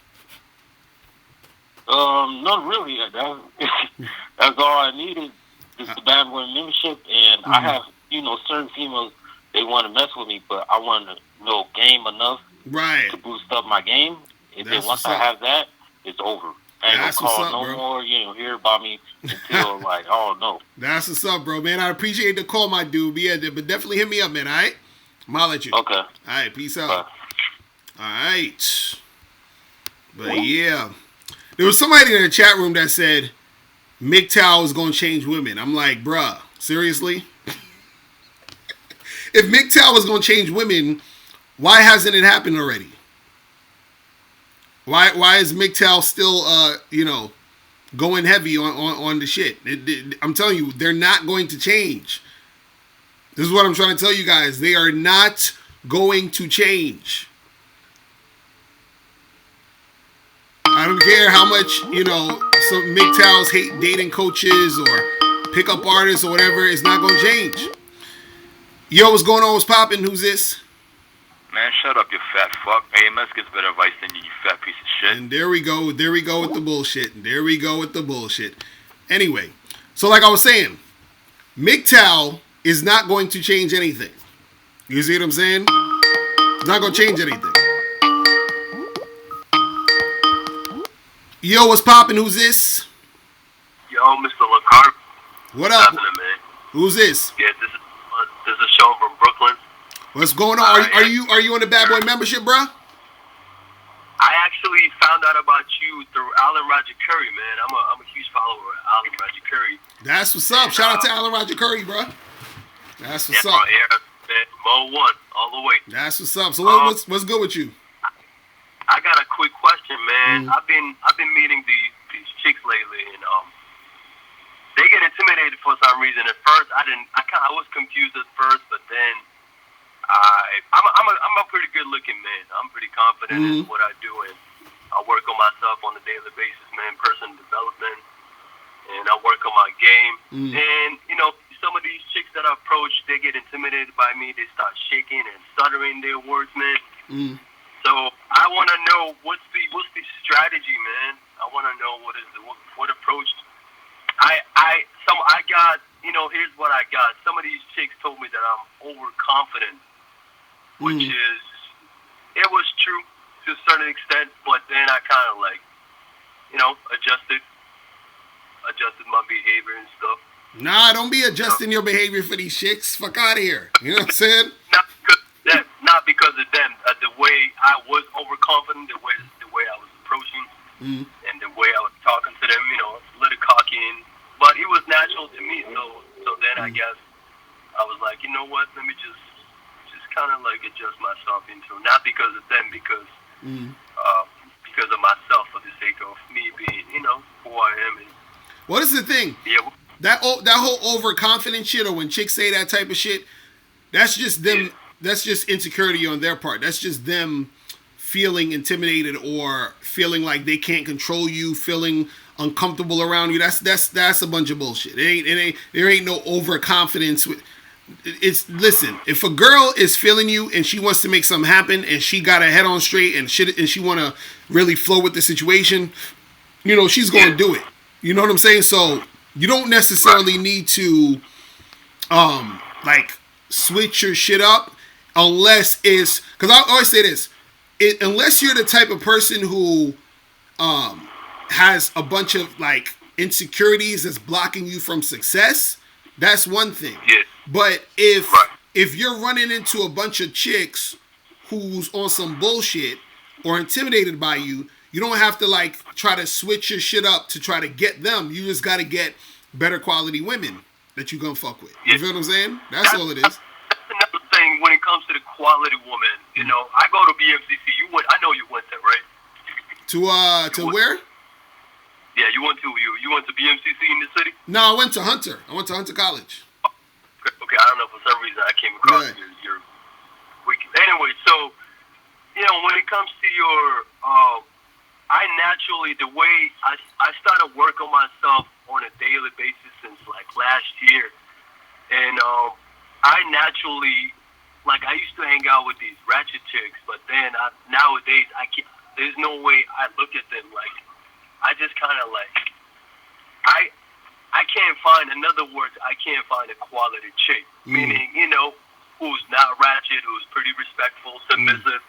Speaker 5: Not really. That's all I needed. Just the Bad Boy membership, and I have certain females, they want to mess with me, but I want to game enough to boost up my game. And then once I have that, it's over. I ain't gonna call no more. You ain't hear about me until like, oh no.
Speaker 1: That's what's up, bro, man. I appreciate the call, my dude. Yeah, but definitely hit me up, man. All right, I'm gonna holler at you.
Speaker 5: Okay.
Speaker 1: All right, peace out.
Speaker 5: Bye.
Speaker 1: All right. But yeah, there was somebody in the chat room that said MGTOW is gonna change women. I'm like, bruh, seriously? If MGTOW was gonna change women, why hasn't it happened already? Why is MGTOW still going heavy on the shit? I'm telling you, they're not going to change. This is what I'm trying to tell you guys. They are not going to change. I don't care how much, some MGTOWs hate dating coaches or pickup artists or whatever. It's not going to change. Yo, what's going on? What's popping? Who's this?
Speaker 6: Man, shut up, you fat fuck. AMS gets better advice than you fat piece of shit.
Speaker 1: And there we go with the bullshit. Anyway, so like I was saying, MGTOW is not going to change anything. You see what I'm saying? It's not going to change anything. Yo, what's poppin'? Who's this?
Speaker 6: Yo, Mr. Locario.
Speaker 1: What up?
Speaker 6: What's happening, man?
Speaker 1: Who's this?
Speaker 6: Yeah, this is Sean from Brooklyn.
Speaker 1: What's going on? Are you on the Bad Boy membership, bro?
Speaker 6: I actually found out about you through Alan Roger Curry, man. I'm a huge follower of Alan Roger Curry.
Speaker 1: That's what's up. Shout out to Alan Roger Curry, bro. That's what's up.
Speaker 6: Yeah, man, Mo 1 all the way.
Speaker 1: That's what's up. So what's good with you?
Speaker 6: I got a quick question, man. I've been meeting these chicks lately, and they get intimidated for some reason. At first, I was confused at first, but then I'm a pretty good looking man. I'm pretty confident in what I do, and I work on myself on a daily basis, man. Personal development, and I work on my game. And you know, some of these chicks that I approach, they get intimidated by me. They start shaking and stuttering their words, man. So I want to know what's the strategy, man. I want to know what approach. I got, you know, here's what I got. Some of these chicks told me that I'm overconfident, which is, it was true to a certain extent, but then I kind of like, you know, adjusted my behavior and stuff.
Speaker 1: Nah, don't be adjusting your behavior for these chicks. Fuck out of here. You know what I'm saying?
Speaker 6: Not because of them. The way I was overconfident, the way I was approaching, and the way I was talking to them, you know, a little cocky, but it was natural to me. So then I guess I was like, you know what? Let me just kind of like adjust myself into, not because of them, because of myself, for the sake of me being, you know, who I am. And,
Speaker 1: what is the thing?
Speaker 6: Yeah.
Speaker 1: That whole overconfident shit, or when chicks say that type of shit, that's just them. Yeah. That's just insecurity on their part. That's just them feeling intimidated or feeling like they can't control you, feeling uncomfortable around you. That's a bunch of bullshit. There ain't no overconfidence. Listen, if a girl is feeling you and she wants to make something happen and she got her head on straight and she want to really flow with the situation, you know, she's going to do it. You know what I'm saying? So you don't necessarily need to like switch your shit up. Unless it's, because I always say this, unless you're the type of person who has a bunch of like insecurities that's blocking you from success, that's one thing.
Speaker 6: Yeah.
Speaker 1: But if you're running into a bunch of chicks who's on some bullshit or intimidated by you, you don't have to like try to switch your shit up to try to get them. You just got to get better quality women that you gonna fuck with. You feel what I'm saying? That's all it is.
Speaker 6: Another thing when it comes to the quality woman, you know, I go to BMCC. I know you went there, right?
Speaker 1: To where?
Speaker 6: Yeah, you went to BMCC in the city?
Speaker 1: No, I went to Hunter. College.
Speaker 6: Okay, I don't know, for some reason I came across your wiki. Anyway, so, you know, when it comes to your, I naturally, the way I started work on myself on a daily basis since like last year, and I naturally, like, I used to hang out with these ratchet chicks, but then nowadays there's no way I look at them like, I just kind of like, I can't find, in other words, I can't find a quality chick, meaning, you know, who's not ratchet, who's pretty respectful, submissive,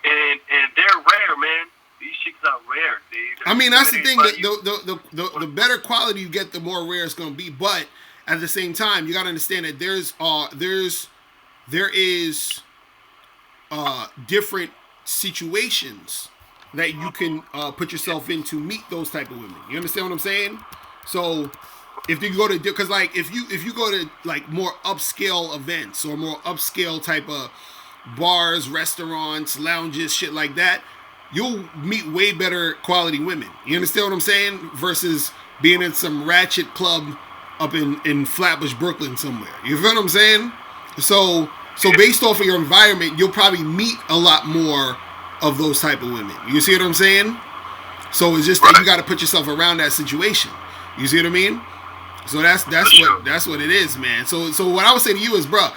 Speaker 6: and they're rare, man. These chicks are rare.
Speaker 1: I mean, that's the thing. The better quality you get, the more rare it's gonna be. But at the same time, you gotta understand that there is different situations that you can put yourself in to meet those type of women. You understand what I'm saying? So if you go to, because like if you go to like more upscale events or more upscale type of bars, restaurants, lounges, shit like that, you'll meet way better quality women. You understand what I'm saying? Versus being in some ratchet club up in Flatbush, Brooklyn somewhere. You feel what I'm saying? So based off of your environment, you'll probably meet a lot more of those type of women. You see what I'm saying? So it's just that you got to put yourself around that situation. You see what I mean? So that's what it is, man. So what I would say to you is, bro,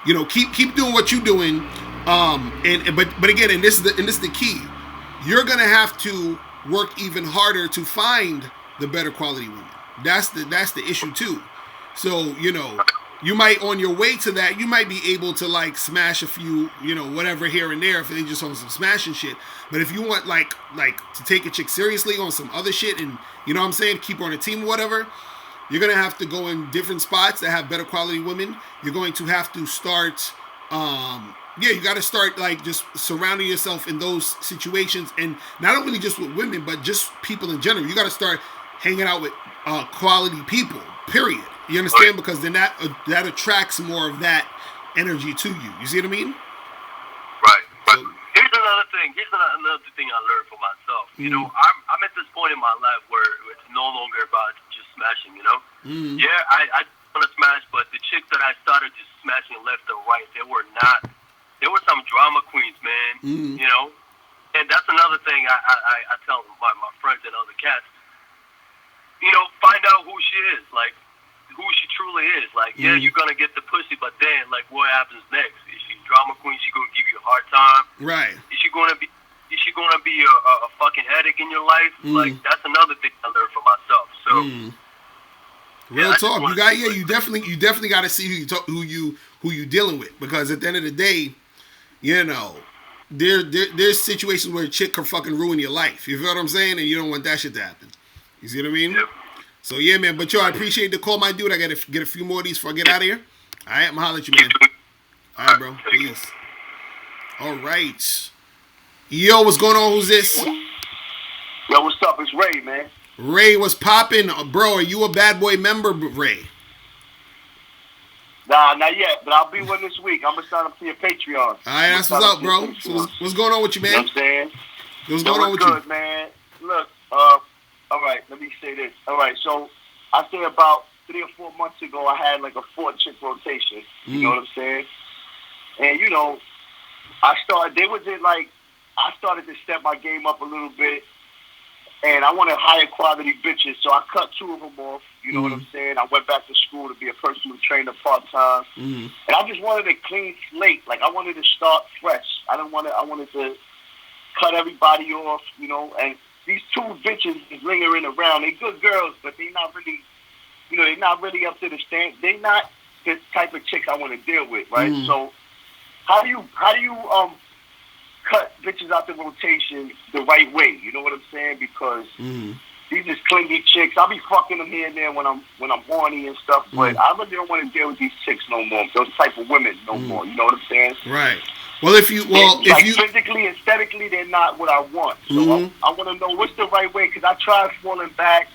Speaker 1: you know, keep doing what you're doing. But again, and this is the key. You're gonna have to work even harder to find the better quality women. That's the issue too. So, you know, you might, on your way to that, you might be able to like smash a few, you know, whatever here and there if they just on some smashing shit. But if you want like to take a chick seriously on some other shit and, you know what I'm saying, keep her on a team or whatever, you're gonna have to go in different spots that have better quality women. You're going to have to start you got to start like just surrounding yourself in those situations, and not only just with women, but just people in general. You got to start hanging out with quality people. Period. You understand? Because then that attracts more of that energy to you. You see what I mean?
Speaker 6: Right. So, here's another thing. Another thing I learned for myself. You know, I'm at this point in my life where it's no longer about just smashing. You know. Yeah, I want to smash, but the chicks that I started just smashing left and right, they were some drama queens, man. You know, and that's another thing I tell my friends and other cats. Find out who she is, like who she truly is. Like, yeah, you're gonna get the pussy, but then, like, what happens next? Is she drama queen? She gonna give you a hard time?
Speaker 1: Right.
Speaker 6: Is she gonna be a fucking headache in your life? Like, that's another thing I learned for myself. So.
Speaker 1: Real talk. You definitely got to see who you dealing with, because at the end of the day, there's situations where a chick can fucking ruin your life. You feel what I'm saying? And you don't want that shit to happen. You see what I mean?
Speaker 6: Yep.
Speaker 1: So yeah, man. But I appreciate the call, my dude. I gotta get a few more of these before I get out of here. All right, I'm gonna holler at you, man. All right, bro. Peace. All right. Yo, what's going on? Who's this?
Speaker 7: Yo, what's up? It's Ray, man.
Speaker 1: Ray, what's popping? Bro, are you a Bad Boy member, Ray?
Speaker 7: Nah, not yet, but I'll be one this week. I'm going to sign up to your Patreon.
Speaker 1: All right, that's what's up, bro. So what's going on with you, man?
Speaker 7: You know what I'm saying?
Speaker 1: What's going on with
Speaker 7: good,
Speaker 1: you?
Speaker 7: Man. Look, all right, let me say this. All right, so I say about 3 or 4 months ago, I had like a 4-chick rotation. You know what I'm saying? And, I started to step my game up a little bit. And I wanted higher quality bitches, so I cut 2 of them off. You know what I'm saying? I went back to school to be a personal trainer part-time. And I just wanted a clean slate. Like, I wanted to start fresh. I wanted to cut everybody off, and these 2 bitches is lingering around. They good girls, but they not really, they're not really up to the stand. They not the type of chicks I want to deal with, right? So how do you cut bitches out the rotation the right way? You know what I'm saying? Because these is clingy chicks. I'll be fucking them here and there when I'm horny and stuff, but I really don't want to deal with these chicks no more. Those type of women no more. You know what I'm saying?
Speaker 1: Right. Well,
Speaker 7: physically, aesthetically, they're not what I want. So I want to know what's the right way, because I tried falling back,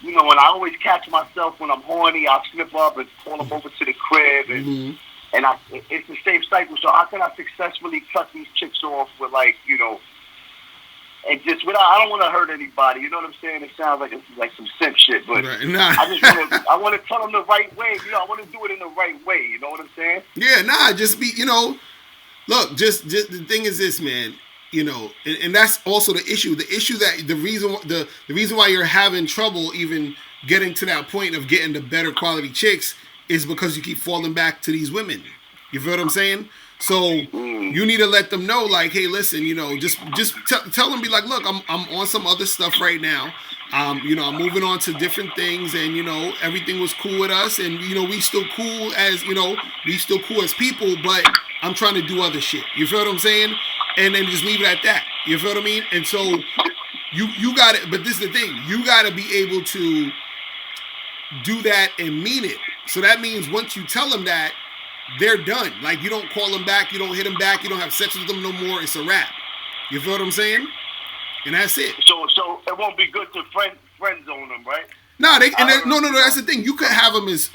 Speaker 7: and I always catch myself when I'm horny. I'll slip up and call them over to the crib, and it's the same cycle. So how can I successfully cut these chicks off with, like, and just without, I don't want to hurt anybody. You know what I'm saying? It sounds like it's like some simp shit, but I want to tell them the right way. I want to do it in the right way. You know what I'm saying?
Speaker 1: Yeah, just be, look, just the thing is this, man. And that's also the issue. The issue that the reason why you're having trouble even getting to that point of getting the better quality chicks is because you keep falling back to these women. You feel what I'm saying? So you need to let them know, like, hey, listen, just tell them, be like, look, I'm on some other stuff right now. I'm moving on to different things, and everything was cool with us, and we still cool as people, but I'm trying to do other shit. You feel what I'm saying? And then just leave it at that. You feel what I mean? And so you got it. But this is the thing: you got to be able to do that and mean it. So that means once you tell them that, they're done. Like, you don't call them back, you don't hit them back, you don't have sex with them no more. It's a wrap. You feel what I'm saying? And that's it.
Speaker 7: So it won't be good to friend zone them, right?
Speaker 1: No, no. That's the thing. You could have them as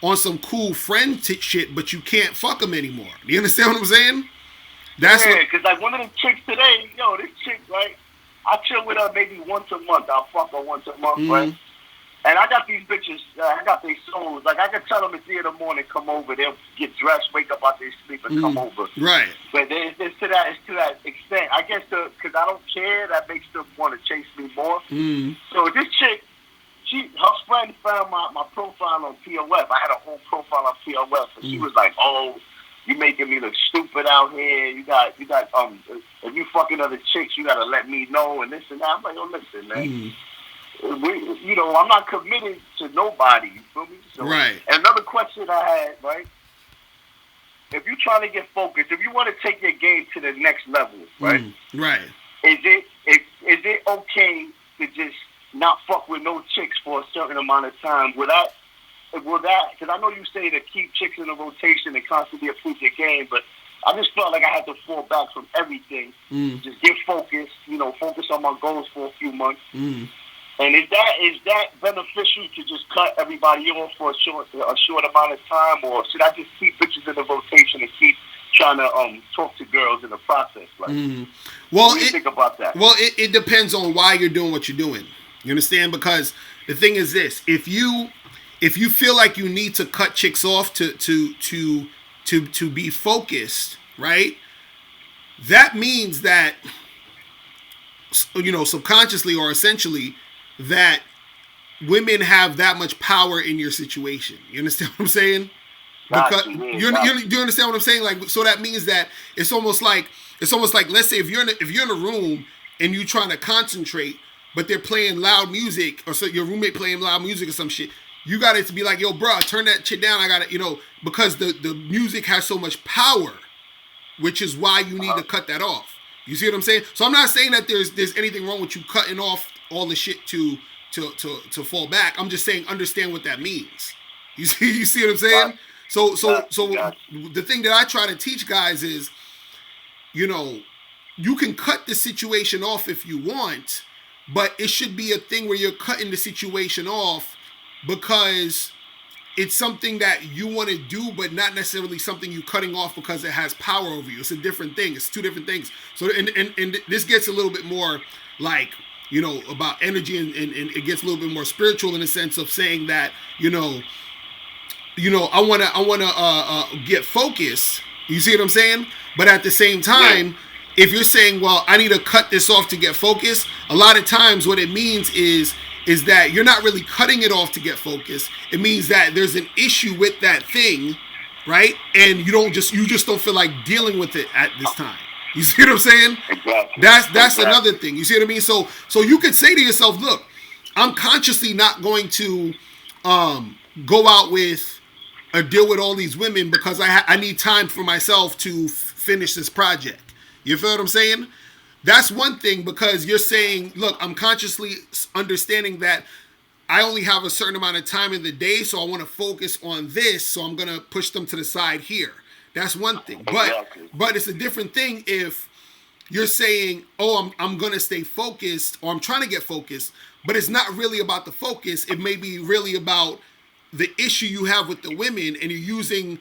Speaker 1: on some cool friend shit, but you can't fuck them anymore. You understand what I'm saying?
Speaker 7: Because like one of the chicks today, this chick, right? I chill with her maybe once a month. I'll fuck her once a month, right? And I got these bitches, I got their souls. Like, I can tell them at 3 in the morning, come over. They'll get dressed, wake up out their sleep, and come over.
Speaker 1: Right.
Speaker 7: But it's to that extent. I guess because I don't care, that makes them want to chase me more. So this chick, her friend found my profile on POF. I had a whole profile on POF, and she was like, "Oh, you making me look stupid out here. You got if you fucking other chicks, you gotta let me know, and this and that." I'm like, "Oh, listen, man. I'm not committed to nobody." You feel me? So,
Speaker 1: right.
Speaker 7: And another question I had, right? If you're trying to get focused, if you want to take your game to the next level, right?
Speaker 1: Right.
Speaker 7: Is it okay to just not fuck with no chicks for a certain amount of time? Will that? Because I know you say to keep chicks in the rotation and constantly improve your game, but I just felt like I had to fall back from everything. Just get focused, focus on my goals for a few months. And is that beneficial to just cut everybody off for a short amount of time, or should I just keep bitches in the rotation and keep trying to talk to girls in the process? Like,
Speaker 1: well,
Speaker 7: what do you think about that?
Speaker 1: Well, it depends on why you're doing what you're doing. You understand? Because the thing is this: if you feel like you need to cut chicks off to be focused, right? That means that subconsciously or essentially, that women have that much power in your situation. You understand what I'm saying? Because do you understand what I'm saying? Like, so that means that it's almost like let's say if you're in a room and you're trying to concentrate, but they're playing loud music, or so your roommate playing loud music or some shit. You got it to be like, yo, bro, turn that shit down. I got it, because the music has so much power, which is why you need to cut that off. You see what I'm saying? So I'm not saying that there's anything wrong with you cutting off all the shit to fall back. I'm just saying understand what that means. You see what I'm saying? So the thing that I try to teach guys is, you can cut the situation off if you want, but it should be a thing where you're cutting the situation off because it's something that you want to do, but not necessarily something you're cutting off because it has power over you. It's a different thing. It's two different things. So, and this gets a little bit more like, about energy, and it gets a little bit more spiritual in the sense of saying that, I want to get focused. You see what I'm saying? But at the same time, if you're saying, well, I need to cut this off to get focused, a lot of times what it means is that you're not really cutting it off to get focused. It means that there's an issue with that thing, right? And you just don't feel like dealing with it at this time. You see what I'm saying?
Speaker 7: Exactly.
Speaker 1: That's another thing. You see what I mean? So you could say to yourself, look, I'm consciously not going to go out with or deal with all these women because I need time for myself to finish this project. You feel what I'm saying? That's one thing, because you're saying, look, I'm consciously understanding that I only have a certain amount of time in the day, so I want to focus on this, so I'm going to push them to the side here. That's one thing. But it's a different thing if you're saying, oh, I'm going to stay focused, or I'm trying to get focused, but it's not really about the focus. It may be really about the issue you have with the women, and you're using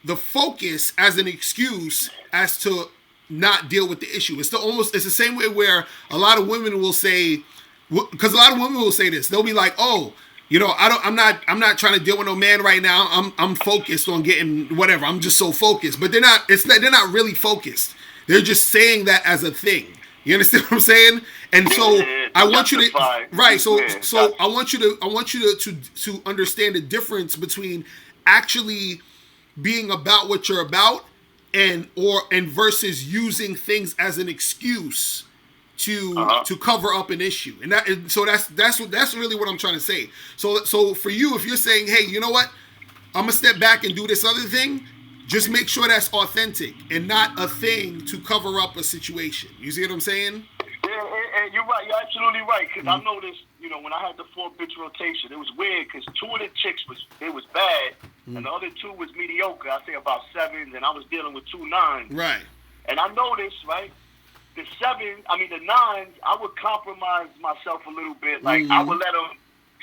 Speaker 1: the focus as an excuse as to not deal with the issue. It's the same way where a lot of women will say, because a lot of women will say this. They'll be like, oh, I'm not trying to deal with no man right now. I'm focused on getting whatever. I'm just so focused. But they're not really focused. They're just saying that as a thing. You understand what I'm saying? And so I want you to right. So I want you to understand the difference between actually being about what you're about and versus using things as an excuse to cover up an issue. And that's really what I'm trying to say. So for you, if you're saying, hey, you know what, I'm gonna step back and do this other thing, just make sure that's authentic and not a thing to cover up a situation. You see what I'm saying?
Speaker 7: Yeah, and you're right. You're absolutely right. Because I noticed, when I had the 4-bitch rotation, it was weird because 2 of the chicks was bad, and the other 2 was mediocre. I say about 7s, and I was dealing with 2 9s.
Speaker 1: Right.
Speaker 7: And I noticed, right, the 9s, I would compromise myself a little bit. Like I would let them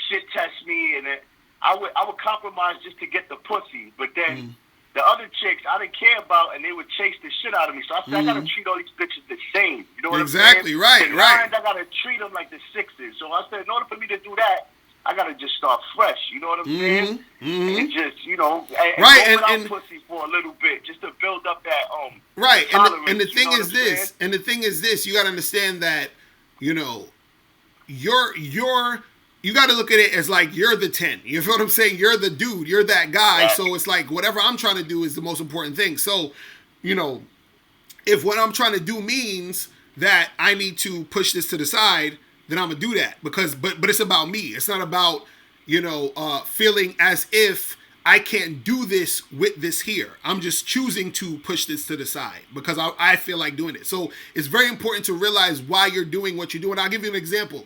Speaker 7: shit test me, and then I would compromise just to get the pussy. But then the other chicks I didn't care about, and they would chase the shit out of me. So I said, I gotta treat all these bitches the same. You know what I'm saying?
Speaker 1: Exactly, right,
Speaker 7: the
Speaker 1: right.
Speaker 7: 9s, I gotta treat them like the 6s. So I said, in order for me to do that, I gotta just start fresh. You know what I'm saying? And just, and
Speaker 1: right,
Speaker 7: go without pussy for a little bit, just to build up that
Speaker 1: right. And the thing
Speaker 7: is
Speaker 1: this, you gotta understand that, you got to look at it as like you're the 10. You feel what I'm saying? You're the dude. You're that guy. Right. So it's like whatever I'm trying to do is the most important thing. So, if what I'm trying to do means that I need to push this to the side, then I'm gonna do that but it's about me. It's not about feeling as if I can't do this with this here. I'm just choosing to push this to the side because I feel like doing it. So it's very important to realize why you're doing what you're doing. I'll give you an example.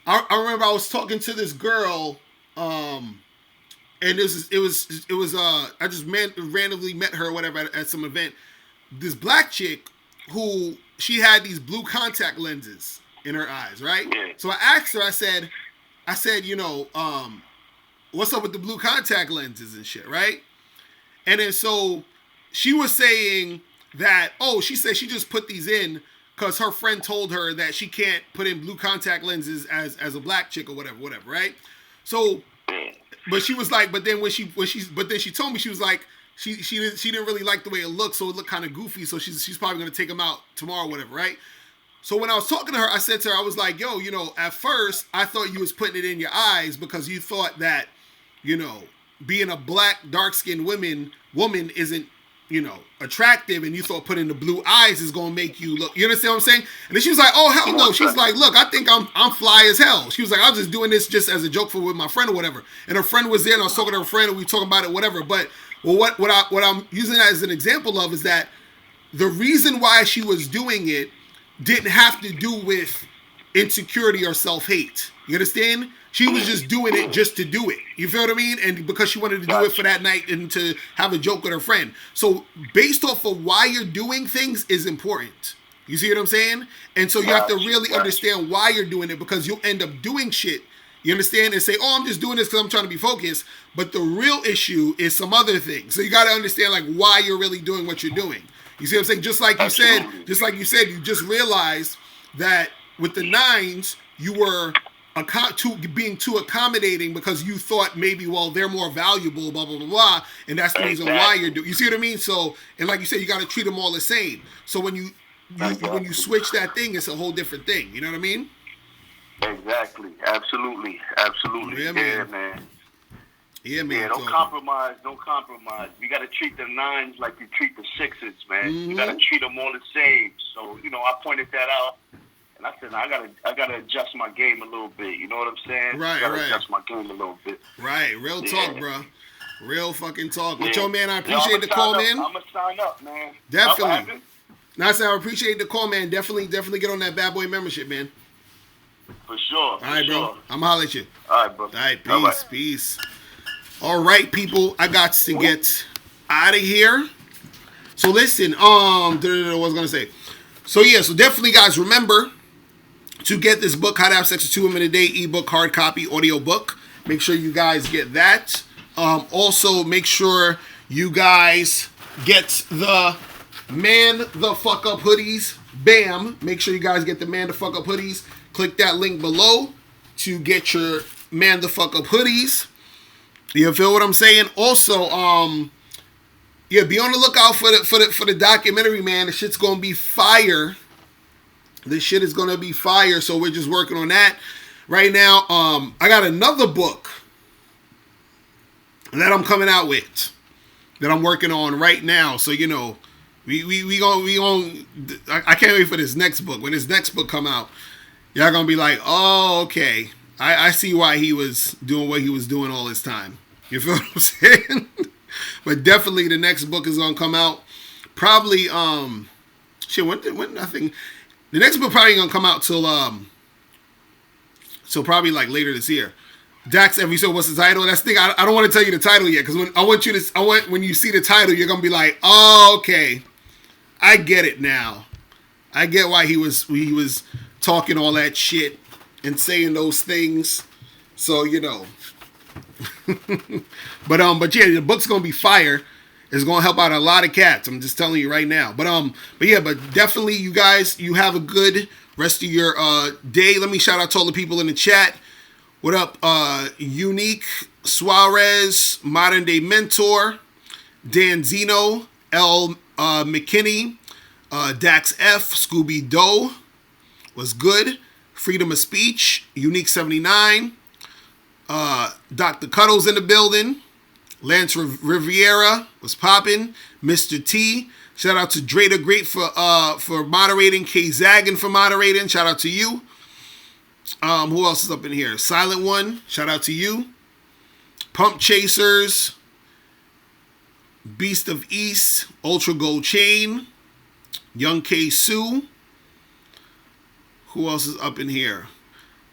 Speaker 1: I remember I was talking to this girl, and it was I just randomly met her or whatever at some event. This black chick who she had these blue contact lenses in her eyes, right? Yeah. So I asked her, I said, what's up with the blue contact lenses and shit, right? And then so she was saying that, she said she just put these in because her friend told her that she can't put in blue contact lenses as a black chick or whatever, right? So, but she was like, but then she told me, she was like, she didn't really like the way it looked, so it looked kind of goofy. So she's probably gonna take them out tomorrow, or whatever, right? So when I was talking to her, I said to her, I was like, yo, you know, at first I thought you was putting it in your eyes because you thought that, you know, being a black, dark-skinned woman isn't, you know, attractive, and you thought putting the blue eyes is gonna make you look. You understand what I'm saying? And then she was like, "Oh hell no!" She's like, "Look, I think I'm fly as hell." She was like, "I was just doing this just as a joke with my friend or whatever." And her friend was there, and I was talking to her friend, and we were talking about it, whatever. But what I'm using that as an example of is that the reason why she was doing it didn't have to do with insecurity or self-hate. You understand? She was just doing it just to do it. You feel what I mean? And because she wanted to do it for that night and to have a joke with her friend. So based off of why you're doing things is important. You see what I'm saying? And so you have to really understand why you're doing it, because you'll end up doing shit. You understand? And say, oh, I'm just doing this because I'm trying to be focused. But the real issue is some other thing. So you got to understand like why you're really doing what you're doing. You see what I'm saying? Just like you said, you just realized that with the nines, you were being too accommodating because you thought maybe, well, they're more valuable, blah, blah, blah, blah. And that's the reason why you're doing. You see what I mean? So, and like you said, you got to treat them all the same. So when you switch that thing, it's a whole different thing. You know what I mean?
Speaker 7: Exactly. Absolutely.
Speaker 1: Yeah, man.
Speaker 7: Yeah, don't compromise. You got to treat the nines like you treat the sixes, man. Mm-hmm. You got to treat them all the same. So, you know, I pointed that out. And I said, I gotta adjust my game a little bit. You know what I'm saying?
Speaker 1: Right.
Speaker 7: Adjust my game a little bit.
Speaker 1: Right. Real talk, bro. Real fucking talk. But yo, man, I appreciate the call, man.
Speaker 7: I'm gonna sign up, man.
Speaker 1: Definitely. I said I appreciate the call, man. Definitely get on that bad boy membership, man.
Speaker 7: For sure.
Speaker 1: All right, bro. I'm gonna holler at you.
Speaker 7: All right, bro.
Speaker 1: All right, peace. All right, people. I got to get out of here. So listen, what was I gonna say? So definitely, guys, remember to get this book, How to Have Sex with 2 Women a Day, ebook, hard copy, audio book. Make sure you guys get that. Also, make sure you guys get the Man the Fuck Up hoodies. Bam. Make sure you guys get the Man the Fuck Up hoodies. Click that link below to get your Man the Fuck Up hoodies. You feel what I'm saying? Also, be on the lookout for the documentary, man. The shit's gonna be fire. This shit is going to be fire, so we're just working on that right now. I got another book that I'm coming out with that I'm working on right now. So, you know, we going I can't wait for this next book. When this next book come out, y'all going to be like, oh, okay. I see why he was doing what he was doing all this time. You feel what I'm saying? But definitely the next book is going to come out. Probably, when nothing... The next book probably gonna come out till probably like later this year. Dax, every so what's the title? That's the thing. I don't want to tell you the title yet, because when you see the title, you're gonna be like, oh, okay, I get it now. I get why he was talking all that shit and saying those things. So you know, but yeah, the book's gonna be fire. It's going to help out a lot of cats. I'm just telling you right now. But definitely you guys, you have a good rest of your day. Let me shout out to all the people in the chat. What up? Unique, Suarez, Modern Day Mentor, Dan Zeno, L. McKinney, Dax F, Scooby Doe, was good. Freedom of Speech, Unique 79, Dr. Cuddles in the building. Lance Riviera was popping. Mr. T. Shout out to Dre the Great for moderating. K Zaggin for moderating. Shout out to you. Who else is up in here? Silent One. Shout out to you. Pump Chasers. Beast of East. Ultra Gold Chain. Young K Sue. Who else is up in here?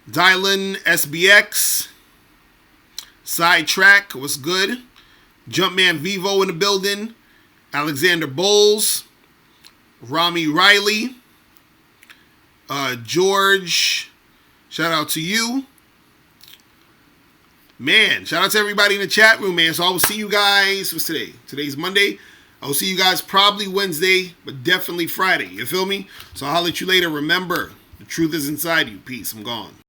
Speaker 1: Dylan SBX. Sidetrack. What's good? Jumpman Vivo in the building. Alexander Bowles. Rami Riley. George. Shout out to you. Man, shout out to everybody in the chat room, man. So I will see you guys. What's today? Today's Monday. I will see you guys probably Wednesday, but definitely Friday. You feel me? So I'll holler at you later. Remember, the truth is inside you. Peace. I'm gone.